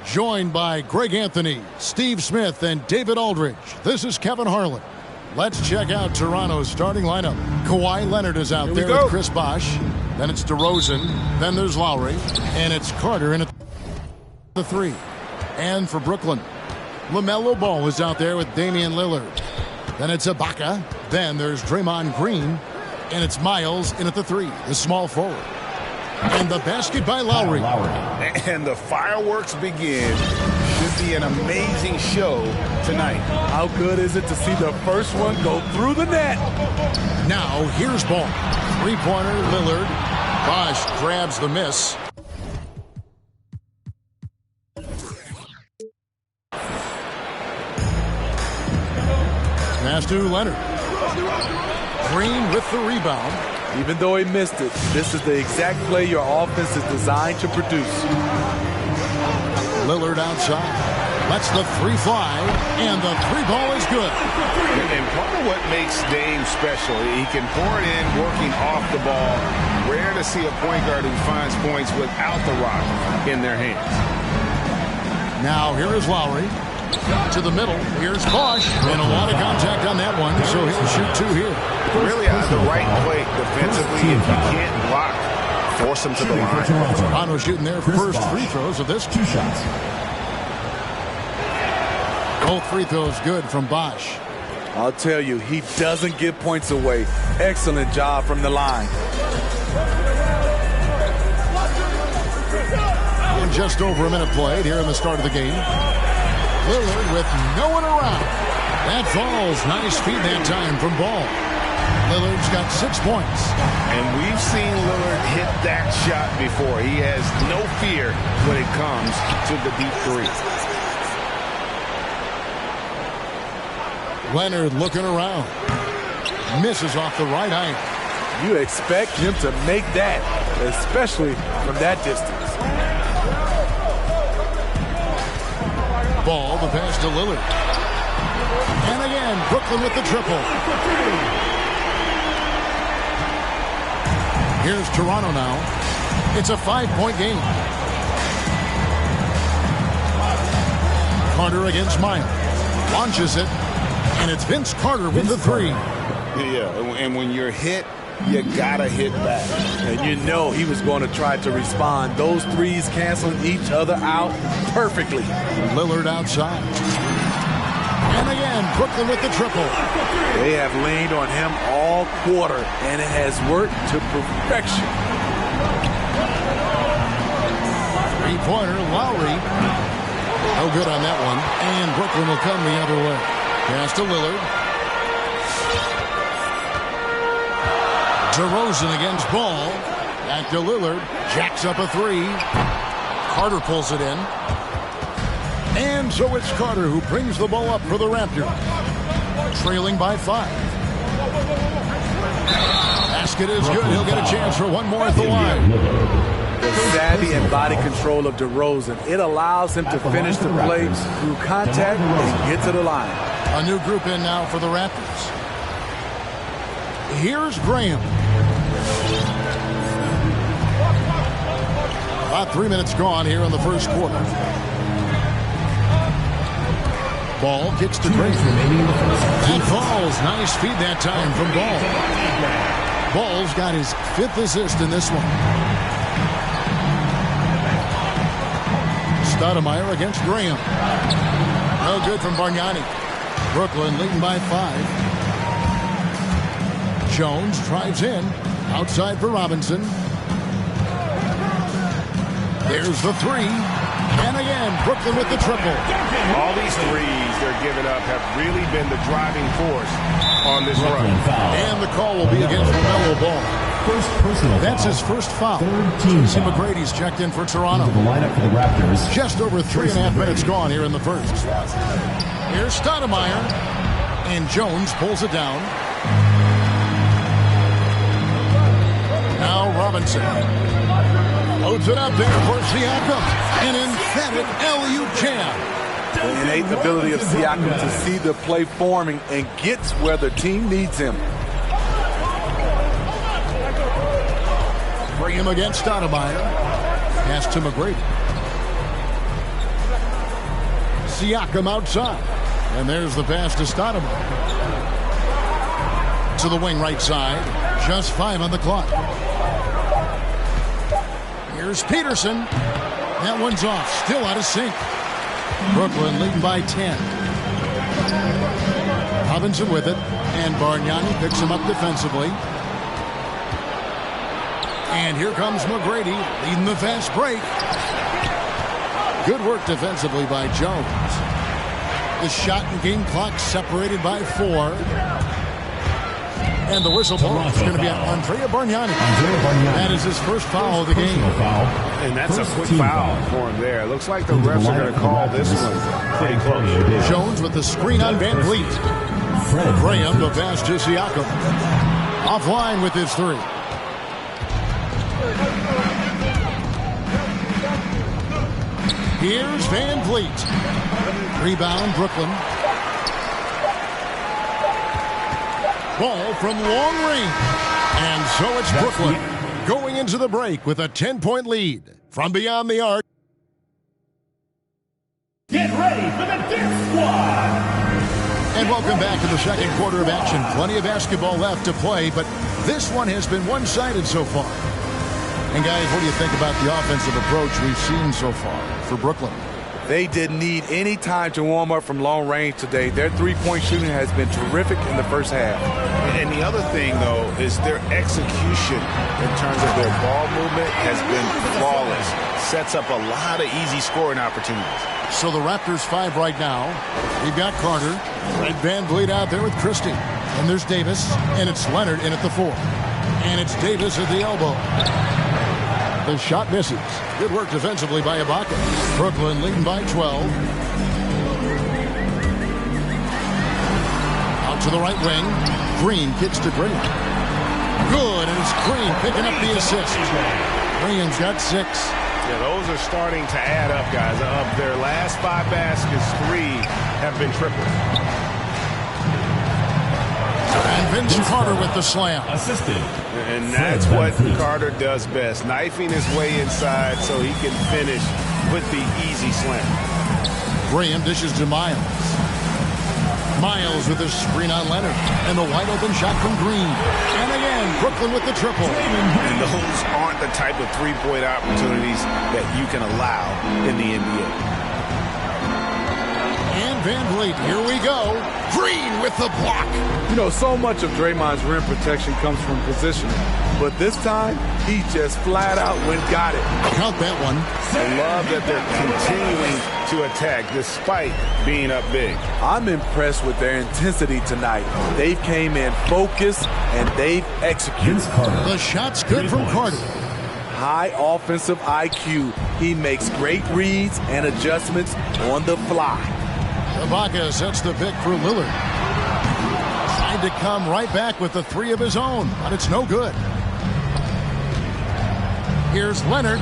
Joined by Greg Anthony, Steve Smith, and David Aldridge. This is Kevin Harlan. Let's check out Toronto's starting lineup. Kawhi Leonard is out there with Chris Bosh. Then it's DeRozan. Then there's Lowry. And it's Carter in at the 3. And for Brooklyn, LaMelo Ball is out there with Damian Lillard. Then it's Ibaka. Then there's Draymond Green. And it's Miles in at the 3, the small forward. And the basket by Lowry. And the fireworks begin. Should be an amazing show tonight. How good is it to see the first one go through the net? Now, here's Ball. Three-pointer, Lillard. Bosh grabs the miss. Pass to Leonard. Green with the rebound. Even though he missed it, this is the exact play your offense is designed to produce. Lillard outside. Lets the three fly, and the three ball is good. And part of what makes Dame special, he can pour it in working off the ball. Rare to see a point guard who finds points without the rock in their hands. Now here is Lowry. To the middle. Here's Bosch. And a lot of contact on that one, so he'll shoot two here. Really out of the right plate defensively. If you can't block, force him to the line. Toronto shooting their first free throws of this. 2 shots. Both free throws good from Bosch. I'll tell you, he doesn't give points away. Excellent job from the line. And just over a minute played here in the start of the game. Lillard with no one around. That falls. Nice feed that time from Ball. Lillard's got 6 points. And we've seen Lillard hit that shot before. He has no fear when it comes to the deep three. Leonard looking around. Misses off the right eye. You expect him to make that, especially from that distance. Ball, the pass to Lillard. And again, Brooklyn with the triple. Here's Toronto now. It's a 5-point game. Carter against Meyer. Launches it. And it's Vince Carter with the three. Yeah, and when you're hit, you gotta hit back. And you know he was going to try to respond. Those threes canceling each other out perfectly. Lillard outside. And again, Brooklyn with the triple. They have leaned on him all quarter, and it has worked to perfection. Three-pointer, Lowry. No good on that one. And Brooklyn will come the other way. Pass to Lillard. DeRozan against Ball. Back to Lillard. Jacks up a three. Carter pulls it in. And so it's Carter who brings the ball up for the Raptors. Trailing by 5. Basket is good. He'll get a chance for one more at the line. The savvy and body control of DeRozan. It allows him to finish the play through contact and get to the line. A new group in now for the Raptors. Here's Graham. About 3 minutes gone here in the first quarter. Ball gets to Graham. That falls. Nice feed that time from Ball. Ball's got his 5th assist in this one. Stoudemire against Graham. No good from Bargnani. Brooklyn leading by 5. Jones drives in. Outside for Robinson. There's the three. And again, Brooklyn with the triple. All these threes they're giving up have really been the driving force on this run. And the call will be against LaMelo Ball. That's his first foul. Tracy McGrady's checked in for Toronto. The lineup for the Raptors. Just over 3.5 minutes gone here in the first. Here's Stoudemire. And Jones pulls it down. Now Robinson. Loads it up there for Siakam. An emphatic LU jam. The innate ability of Siakam to see the play forming and gets where the team needs him. Bring him against Stoudemire. Pass to McGrady. Siakam outside. And there's the pass to Stoudemire. To the wing right side. Just 5 on the clock. Here's Peterson. That one's off. Still out of sync. Brooklyn leading by 10. Robinson with it. And Bargnani picks him up defensively. And here comes McGrady leading the fast break. Good work defensively by Jones. The shot and game clock separated by 4. And the whistle ball is going to be on Andrea Bargnani. That is his first foul of the game. And that's a quick foul for him there. Looks like the refs are going to call this one pretty close. Jones with the screen on Van Vliet. Graham the pass to Siakam. Offline with his three. Here's Van Vliet. Rebound, Brooklyn. Ball from long range. And so it's Brooklyn going into the break with a 10-point lead. From beyond the arc. Get ready for the Dip Squad. And welcome back to the second quarter of action. Plenty of basketball left to play, but this one has been one-sided so far. And guys, what do you think about the offensive approach we've seen so far for Brooklyn? They didn't need any time to warm up from long range today. Their three-point shooting has been terrific in the first half. And the other thing, though, is their execution in terms of their ball movement has been flawless. Sets up a lot of easy scoring opportunities. So the Raptors 5 right now. We've got Carter and Van Vliet out there with Christie. And there's Davis, and it's Leonard in at the 4. And it's Davis at the elbow. The shot misses. Good work defensively by Ibaka. Brooklyn leading by 12. Out to the right wing. Green kicks to Green. Good, and it's Green picking up the assist. Green's got 6. Yeah, those are starting to add up, guys. Of their last 5 baskets, 3 have been triples. And Vince Carter with the slam. Assisted. And that's what Carter does best. Knifing his way inside so he can finish with the easy slam. Graham dishes to Miles. Miles with a screen on Leonard. And the wide open shot from Green. And again, Brooklyn with the triple. And those aren't the type of three-point opportunities that you can allow in the NBA. And Van Vliet, here we go. Green with the block. You know, so much of Draymond's rim protection comes from positioning. But this time, he just flat out went got it. Count that one. I love that they're continuing to attack despite being up big. I'm impressed with their intensity tonight. They came in focused, and they've executed. The shot's good from Carter. High offensive IQ. He makes great reads and adjustments on the fly. Ibaka sets the pick for Lillard. Tried to come right back with the 3 of his own, but it's no good. Here's Leonard.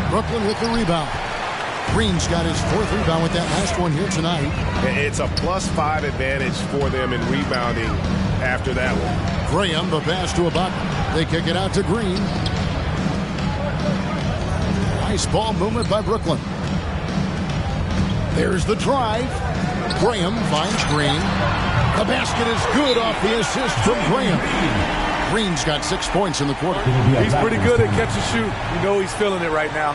Brooklyn with the rebound. Green's got his 4th rebound with that last one here tonight. It's a +5 advantage for them in rebounding after that one. Graham, the pass to Ibaka. They kick it out to Green. Nice ball movement by Brooklyn. There's the drive. Graham finds Green. The basket is good off the assist from Graham. Green's got 6 points in the quarter. He's pretty good at catch and shoot. You know he's feeling it right now.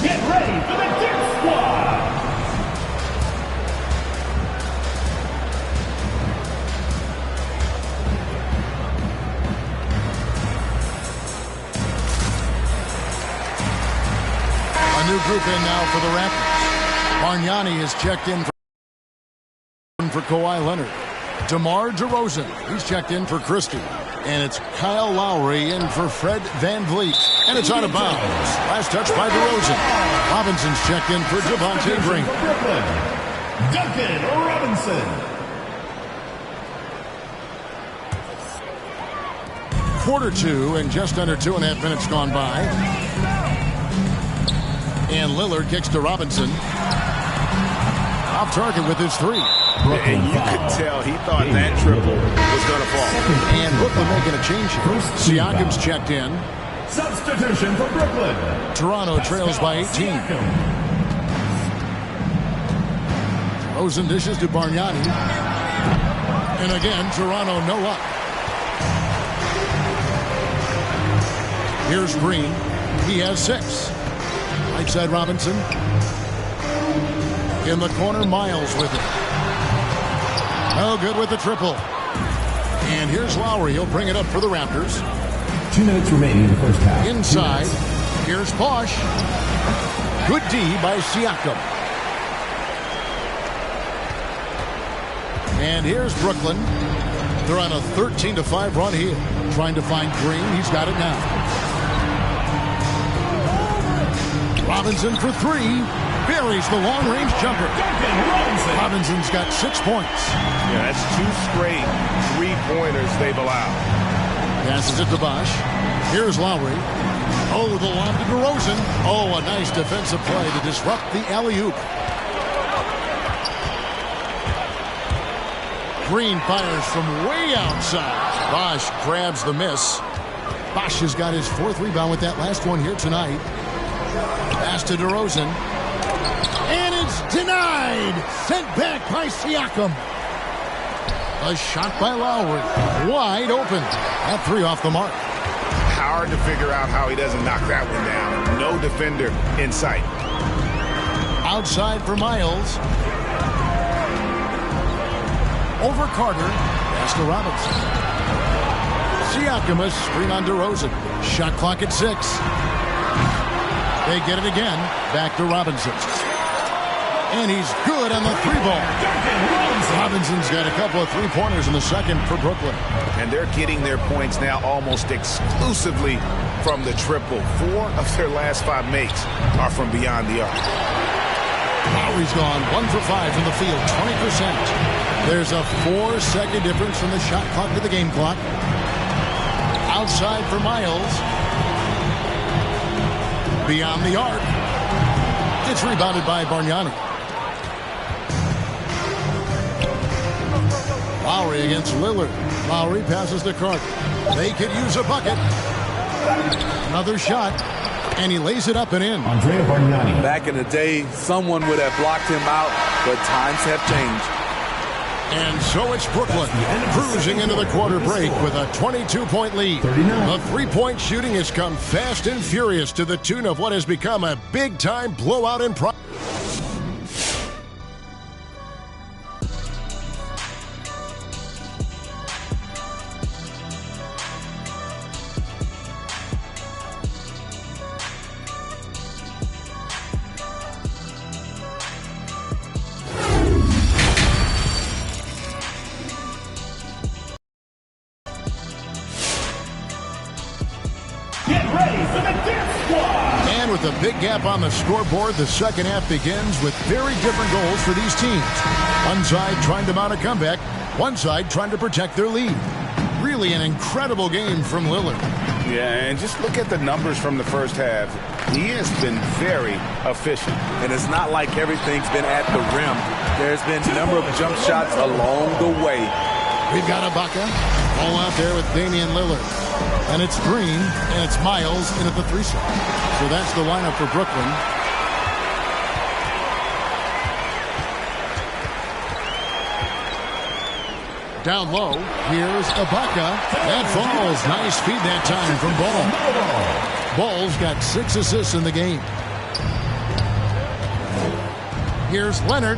Get ready for the Dip Squad. A new group in now for the Raptors. Bargnani is checked in for Kawhi Leonard. DeMar DeRozan, he's checked in for Christie. And it's Kyle Lowry in for Fred Van Vliet. And it's out of bounds. Last touch by DeRozan. Robinson's checked in for Javonte Green. Duncan Robinson. Quarter 2 and just under 2.5 minutes gone by. And Lillard kicks to Robinson. Off target with his 3. And you could tell he thought that triple was going to fall. And Brooklyn making a change here. Siakam's checked in. Substitution for Brooklyn. Toronto trails by 18. Rosen dishes to Bargnani. And again, Toronto no luck. Here's Green. He has 6. Right side Robinson. In the corner, Miles with it. No good with the triple. And here's Lowry. He'll bring it up for the Raptors. 2 minutes remaining in the first half. Inside. Here's Bosch. Good D by Siakam. And here's Brooklyn. They're on a 13-5 run here. Trying to find Green. He's got it now. Robinson for 3. Buries the long-range jumper. Robinson's got 6 points. Yeah, that's 2 straight 3-pointers they've allowed. Passes it to Bosch. Here's Lowry. Oh, the lob to DeRozan. Oh, a nice defensive play to disrupt the alley-oop. Green fires from way outside. Bosch grabs the miss. Bosch has got his 4th rebound with that last one here tonight. Pass to DeRozan. And it's denied. Sent back by Siakam. A shot by Lowry. Wide open. That 3 off the mark. Hard to figure out how he doesn't knock that one down. No defender in sight. Outside for Miles. Over Carter. Pass to Robinson. Siakam, a screen on DeRozan. Shot clock at 6. They get it again. Back to Robinson. And he's good on the 3-ball. Robinson's got a couple of 3-pointers in the second for Brooklyn. And they're getting their points now almost exclusively from the triple. 4 of their last 5 makes are from beyond the arc. Lowry's gone 1 for 5 from the field, 20%. There's a 4-second difference from the shot clock to the game clock. Outside for Miles. Beyond the arc. It's rebounded by Bargnani. Lowry against Lillard. Lowry passes to Carter. They could use a bucket. Another shot. And he lays it up and in. Andrea Bargnani. Back in the day, someone would have blocked him out, but times have changed. And so it's Brooklyn cruising into the quarter break with a 22-point lead. 39. The 3-point shooting has come fast and furious to the tune of what has become a big-time blowout in progress. With a big gap on the scoreboard, the second half begins with very different goals for these teams. One side trying to mount a comeback, one side trying to protect their lead. Really an incredible game from Lillard. Yeah, and just look at the numbers from the first half. He has been very efficient. And it's not like everything's been at the rim. There's been a number of jump shots along the way. We've got Ibaka all out there with Damian Lillard. And it's Green, and it's Miles in at the 3 slot. So that's the lineup for Brooklyn. Down low, here's Ibaka. That falls. Nice feed that time from Ball. Ball's got 6 assists in the game. Here's Leonard,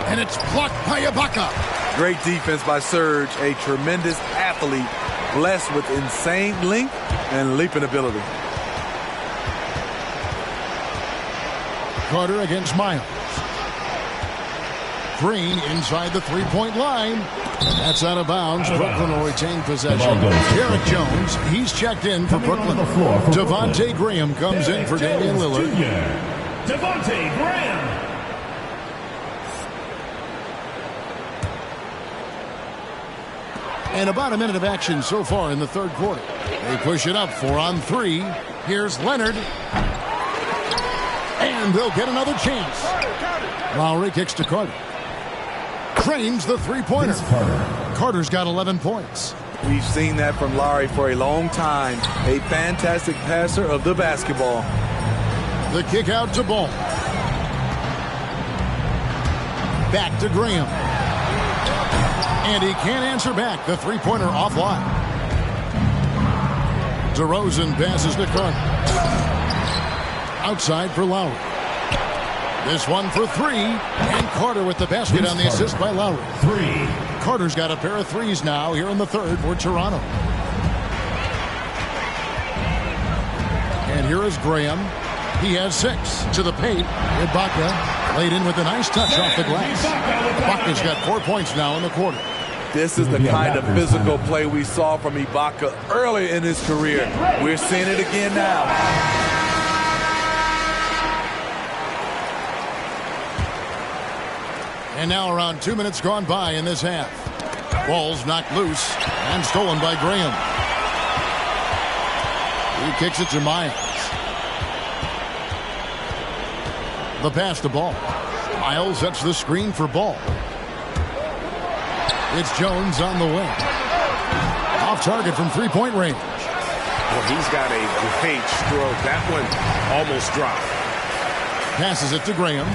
and it's blocked by Ibaka. Great defense by Serge, a tremendous athlete, blessed with insane length and leaping ability. Carter against Miles. Green inside the 3-point line. That's out of bounds. Brooklyn will retain possession. Derek Jones, he's checked in for Brooklyn. Devontae Graham comes in for Damian Lillard. Devontae Graham. And about a minute of action so far in the third quarter. They push it up 4 on 3. Here's Leonard. And they'll get another chance. Lowry kicks to Carter. Trains the 3-pointer. Carter's got 11 points. We've seen that from Lowry for a long time. A fantastic passer of the basketball. The kick out to Ball. Back to Graham. And he can't answer back. The 3-pointer offline. DeRozan passes to Carter. Outside for Lowry. This one for 3. And Carter with the basket on the assist by Lowry. 3. Carter's got a pair of 3s now here in the third for Toronto. And here is Graham. He has 6 to the paint. Ibaka laid in with a nice touch off the glass. Ibaka's got 4 points now in the quarter. This is the kind of physical play we saw from Ibaka early in his career. We're seeing it again now. And now around 2 minutes gone by in this half. Ball's knocked loose and stolen by Graham. He kicks it to Miles. The pass to Ball. Miles sets the screen for Ball. It's Jones on the wing. Off target from three-point range. Well, he's got a great stroke. That one almost dropped. Passes it to Graham.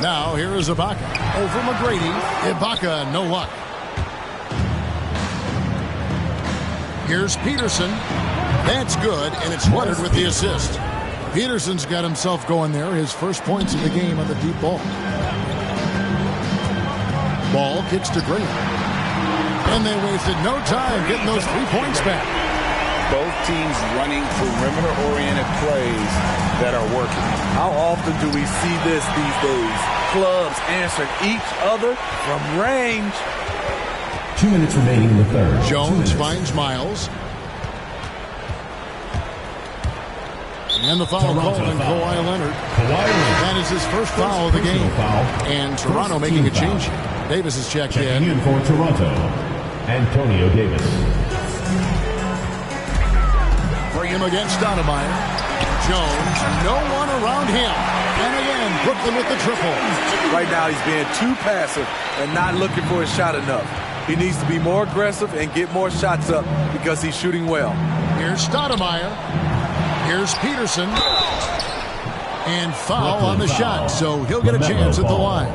Now here is Ibaka. Over McGrady. Ibaka, no luck. Here's Peterson. That's good, and it's Leonard with the assist. Peterson's got himself going there. His first points of the game on the deep ball. Ball kicks to Graham. And they wasted no time getting those 3 points back. Both teams running perimeter-oriented plays that are working. How often do we see this these days? Clubs answering each other from range. 2 minutes remaining in the third. Jones finds Miles. And the foul call on Kawhi Leonard. That is his first foul of the game. And Toronto making a change. Davis is checked in. For Toronto, Antonio Davis. Bring him against Stoudemire. Jones, no one around him. And again, Brooklyn with the triple. Right now he's being too passive and not looking for his shot enough. He needs to be more aggressive and get more shots up because he's shooting well. Here's Stoudemire. Here's Peterson. And foul on the shot, so he'll get a chance at the line.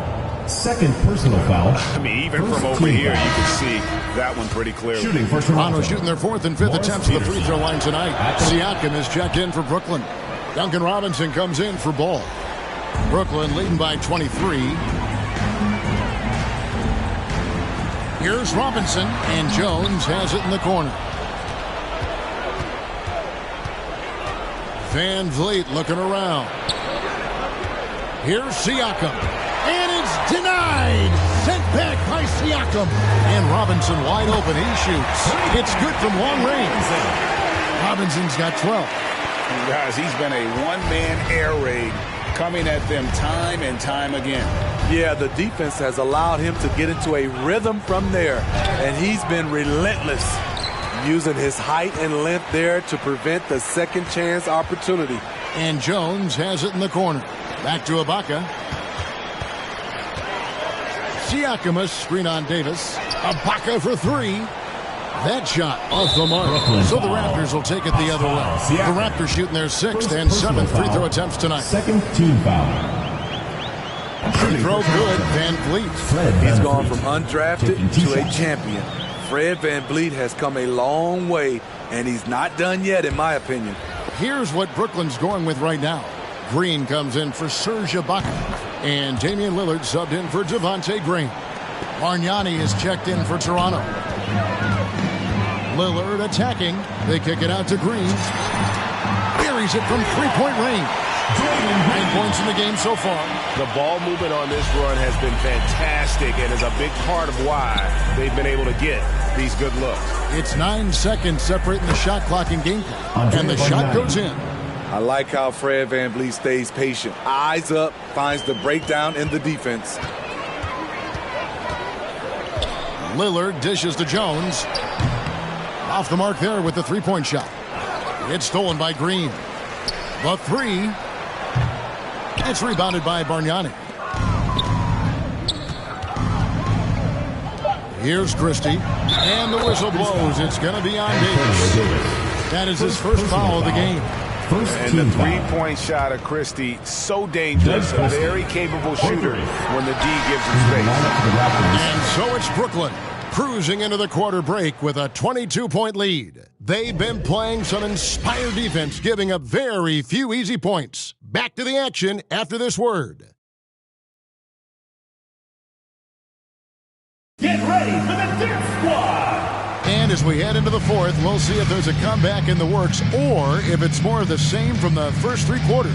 Second personal foul. I mean, even from over here, you can see that one pretty clearly. Shooting for Toronto shooting their fourth and fifth attempts at the free throw line tonight. Siakam is checked in for Brooklyn. Duncan Robinson comes in for Ball. Brooklyn leading by 23. Here's Robinson, and Jones has it in the corner. Van Vliet looking around. Here's Siakam. And it's denied. Sent back by Siakam. And Robinson wide open. He shoots. It's good from long range. Robinson's got 12. Guys, he's been a one-man air raid coming at them time and time again. Yeah, the defense has allowed him to get into a rhythm from there. And he's been relentless, using his height and length there to prevent the second chance opportunity. And Jones has it in the corner. Back to Ibaka. Siakam, a screen on Davis. Ibaka for three. That shot off the mark. So the Raptors will take it the other way. The Raptors shooting their sixth and seventh free throw attempts tonight. Second team foul. Free throw good, Van Vliet. He's gone from undrafted to a champion. Fred VanVleet has come a long way, and he's not done yet, in my opinion. Here's what Brooklyn's going with right now. Green comes in for Serge Ibaka. And Damian Lillard subbed in for Devontae Green. Bargnani is checked in for Toronto. Lillard attacking. They kick it out to Green. Buries it from three-point range. 9 points in the game so far. The ball movement on this run has been fantastic and is a big part of why they've been able to get these good looks. It's 9 seconds separating the shot clock and game clock. And the shot goes in. I like how Fred VanVleet stays patient. Eyes up, finds the breakdown in the defense. Lillard dishes to Jones. Off the mark there with the three-point shot. It's stolen by Green. The three. It's rebounded by Bargnani. Here's Christie. And the whistle blows. It's going to be on Davis. That is his first foul of the game. And the three-point shot of Christie, so dangerous. A very capable shooter when the D gives him space. And so it's Brooklyn cruising into the quarter break with a 22-point lead. They've been playing some inspired defense, giving up very few easy points. Back to the action after this word. Get ready for the Dip Squad! And as we head into the fourth, we'll see if there's a comeback in the works or if it's more of the same from the first three quarters.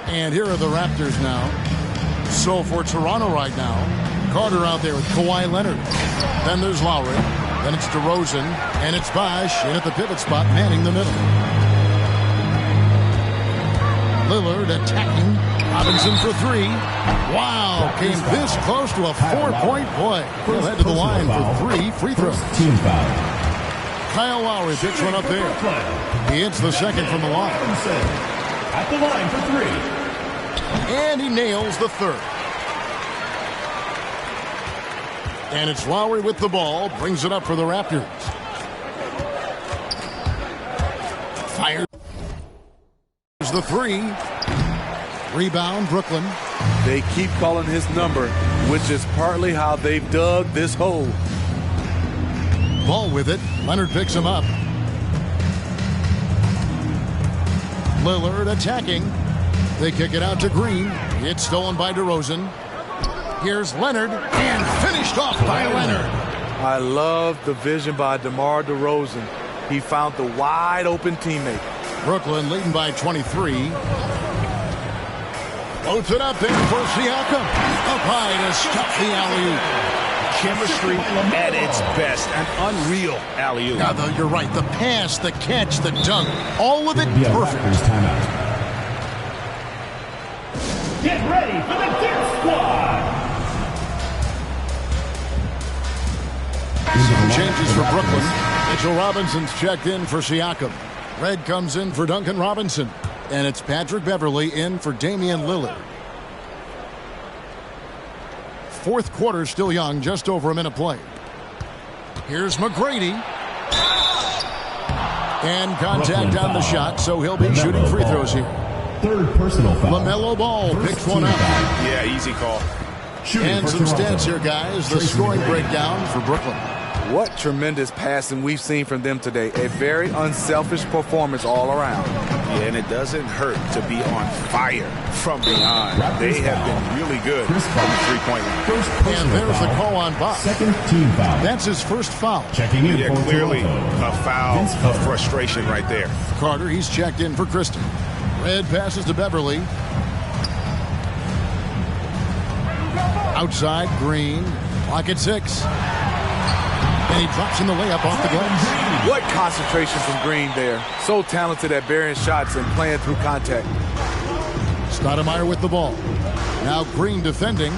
And here are the Raptors now. So for Toronto right now, Carter out there with Kawhi Leonard. Then there's Lowry. Then it's DeRozan. And it's Bosh in at the pivot spot, manning the middle. Lillard attacking. Robinson for three. Wow, came this close to a 4-point play. He'll head to the line for 3 free throws. Team foul. Kyle Lowry picks one up there. He hits the second from the line. At the line for 3. And he nails the third. And it's Lowry with the ball. Brings it up for the Raptors. Fires the 3. Rebound, Brooklyn. They keep calling his number, which is partly how they've dug this hole. Ball with it. Leonard picks him up. Lillard attacking. They kick it out to Green. It's stolen by DeRozan. Here's Leonard, and finished off by Leonard. I love the vision by DeMar DeRozan. He found the wide open teammate. Brooklyn leading by 23. Floats it up there for Siakam. Up high to stop the alley-oop. Chemistry at its best. An unreal alley-oop. Now, though, you're right. The pass, the catch, the dunk, all of it perfect. Timeout. Get ready for the Dip Squad. Some changes for Brooklyn. Mitchell Robinson's checked in for Siakam. Red comes in for Duncan Robinson. And it's Patrick Beverley in for Damian Lillard. Fourth quarter still young, just over a minute play. Here's McGrady. And contact on the shot, so he'll be shooting free throws here. Third personal foul. LaMelo Ball picks one up. Yeah, easy call. And some stats here, guys. The scoring breakdown for Brooklyn. What tremendous passing we've seen from them today. A very unselfish performance all around. Yeah, and it doesn't hurt to be on fire from beyond. They have been really good from the three-point line. And there's the call on Bob. Second team foul. That's his first foul. Checking in Yeah, for clearly Toronto. a foul of frustration right there. Carter, he's checked in for Kristen. Red passes to Beverly. Outside, Green. Clock at 6. And he drops in the layup off the glass. What concentration from Green there. So talented at burying shots and playing through contact. Stoudemire with the ball. Now Green defending.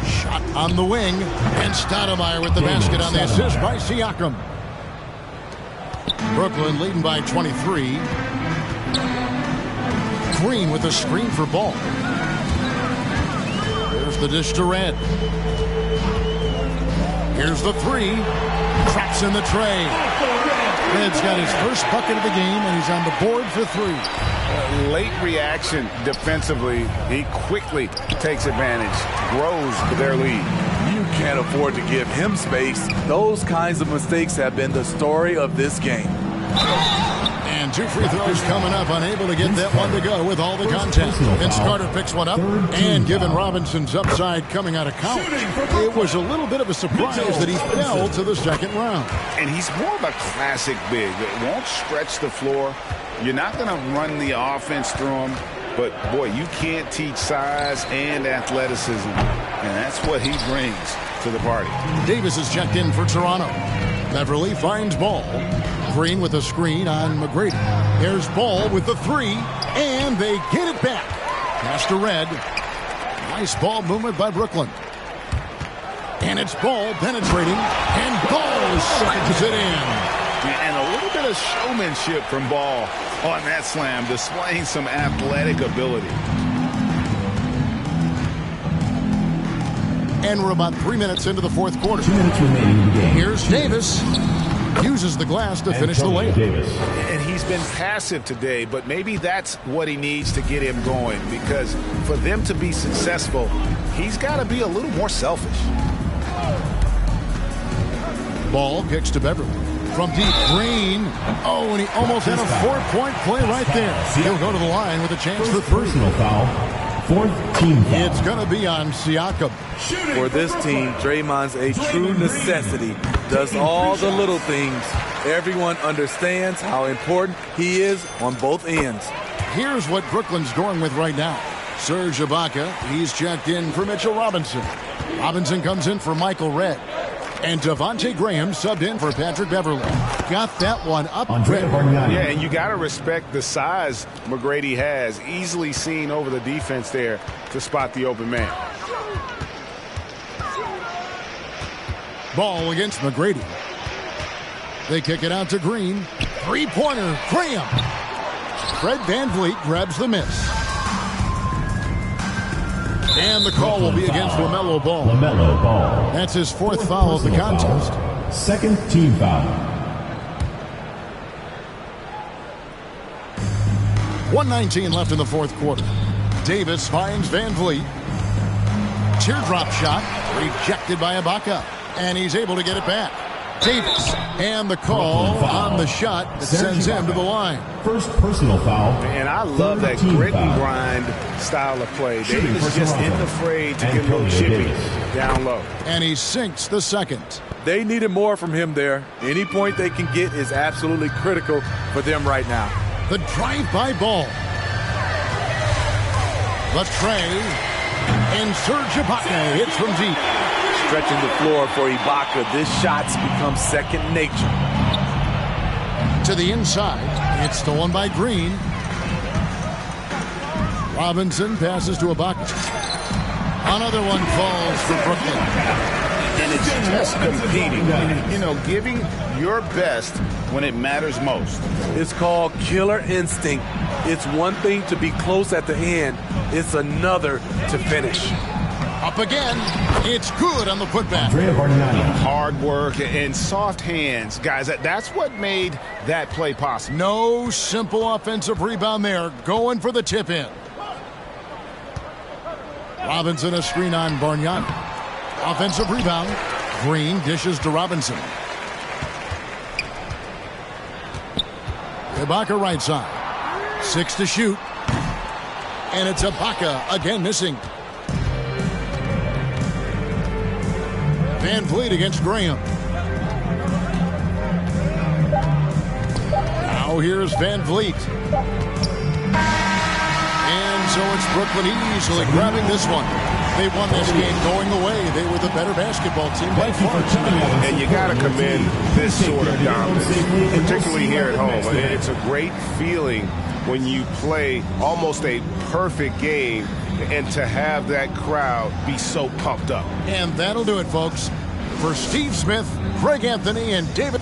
Shot on the wing. And Stoudemire with the basket on the assist by Siakam. Brooklyn leading by 23. Green with a screen for Ball. There's the dish to Red. Here's the 3. Traps in the tray. Red's got his first bucket of the game, and he's on the board for 3. Late reaction defensively. He quickly takes advantage, grows their lead. You can't afford to give him space. Those kinds of mistakes have been the story of this game. And 2 free throws coming up, unable to get that one to go with all the contact. Vince Carter picks one up, and given Robinson's upside coming out of college, it was a little bit of a surprise that he fell to the second round. And he's more of a classic big. It won't stretch the floor. You're not going to run the offense through him. But, boy, you can't teach size and athleticism. And that's what he brings to the party. Davis is checked in for Toronto. Beverly finds Ball. Green with a screen on McGrady. Here's Ball with the 3, and they get it back. Pass to Red. Nice ball movement by Brooklyn. And it's Ball penetrating, and Ball slams it in. And a little bit of showmanship from Ball on that slam, displaying some athletic ability. And we're about 3 minutes into the fourth quarter. 2 minutes remaining in the game. Here's Davis. Uses the glass to finish the layup. Davis. And he's been passive today, but maybe that's what he needs to get him going, because for them to be successful, he's got to be a little more selfish. Ball kicks to Beverly. From deep, Green. Oh, and he almost had a 4-point play right there. He'll go to the line with a chance for 3. Personal foul. Fourth team foul. It's going to be on Siakam. For this team, Draymond's a true necessity. Does all the little things. Everyone understands how important he is on both ends. Here's what Brooklyn's going with right now. Serge Ibaka, he's checked in for Mitchell Robinson. Robinson comes in for Michael Red. And Devontae Graham subbed in for Patrick Beverly. Got that one up quick. Yeah, and you got to respect the size McGrady has. Easily seen over the defense there to spot the open man. Ball against McGrady. They kick it out to Green. Three-pointer, Graham. Fred VanVleet grabs the miss. And the call will be against LaMelo Ball. LaMelo Ball. That's his fourth foul of the contest. Second team foul. 1:19 left in the fourth quarter. Davis finds VanVleet. Teardrop shot rejected by Ibaka. And he's able to get it back. Davis. And the call on the shot that sends him to the line. First personal foul. And I love that grit and grind style of play. Davis just isn't afraid to get a little chippy down low. And he sinks the second. They needed more from him there. Any point they can get is absolutely critical for them right now. The drive-by ball. Latray. And Serge Ibaka hits from deep. Stretching the floor for Ibaka. This shot's become second nature. To the inside. It's stolen by Green. Robinson passes to Ibaka. Another one falls for Brooklyn. And it's just competing. You know, giving your best when it matters most. It's called killer instinct. It's one thing to be close at the end. It's another to finish. Up again. It's good on the putback. Hard work and soft hands. Guys, that's what made that play possible. No simple offensive rebound there. Going for the tip-in. Robinson a screen on Bargnani. Offensive rebound. Green dishes to Robinson. Ibaka right side. 6 to shoot. And it's Ibaka again missing. VanVleet against Graham. Now here's VanVleet. And so it's Brooklyn easily grabbing this one. They won this game going away. They were the better basketball team by far. And you got to commend this sort of dominance, particularly here at home. It's a great feeling when you play almost a perfect game and to have that crowd be so pumped up. And that'll do it, folks. For Steve Smith, Greg Anthony, and David.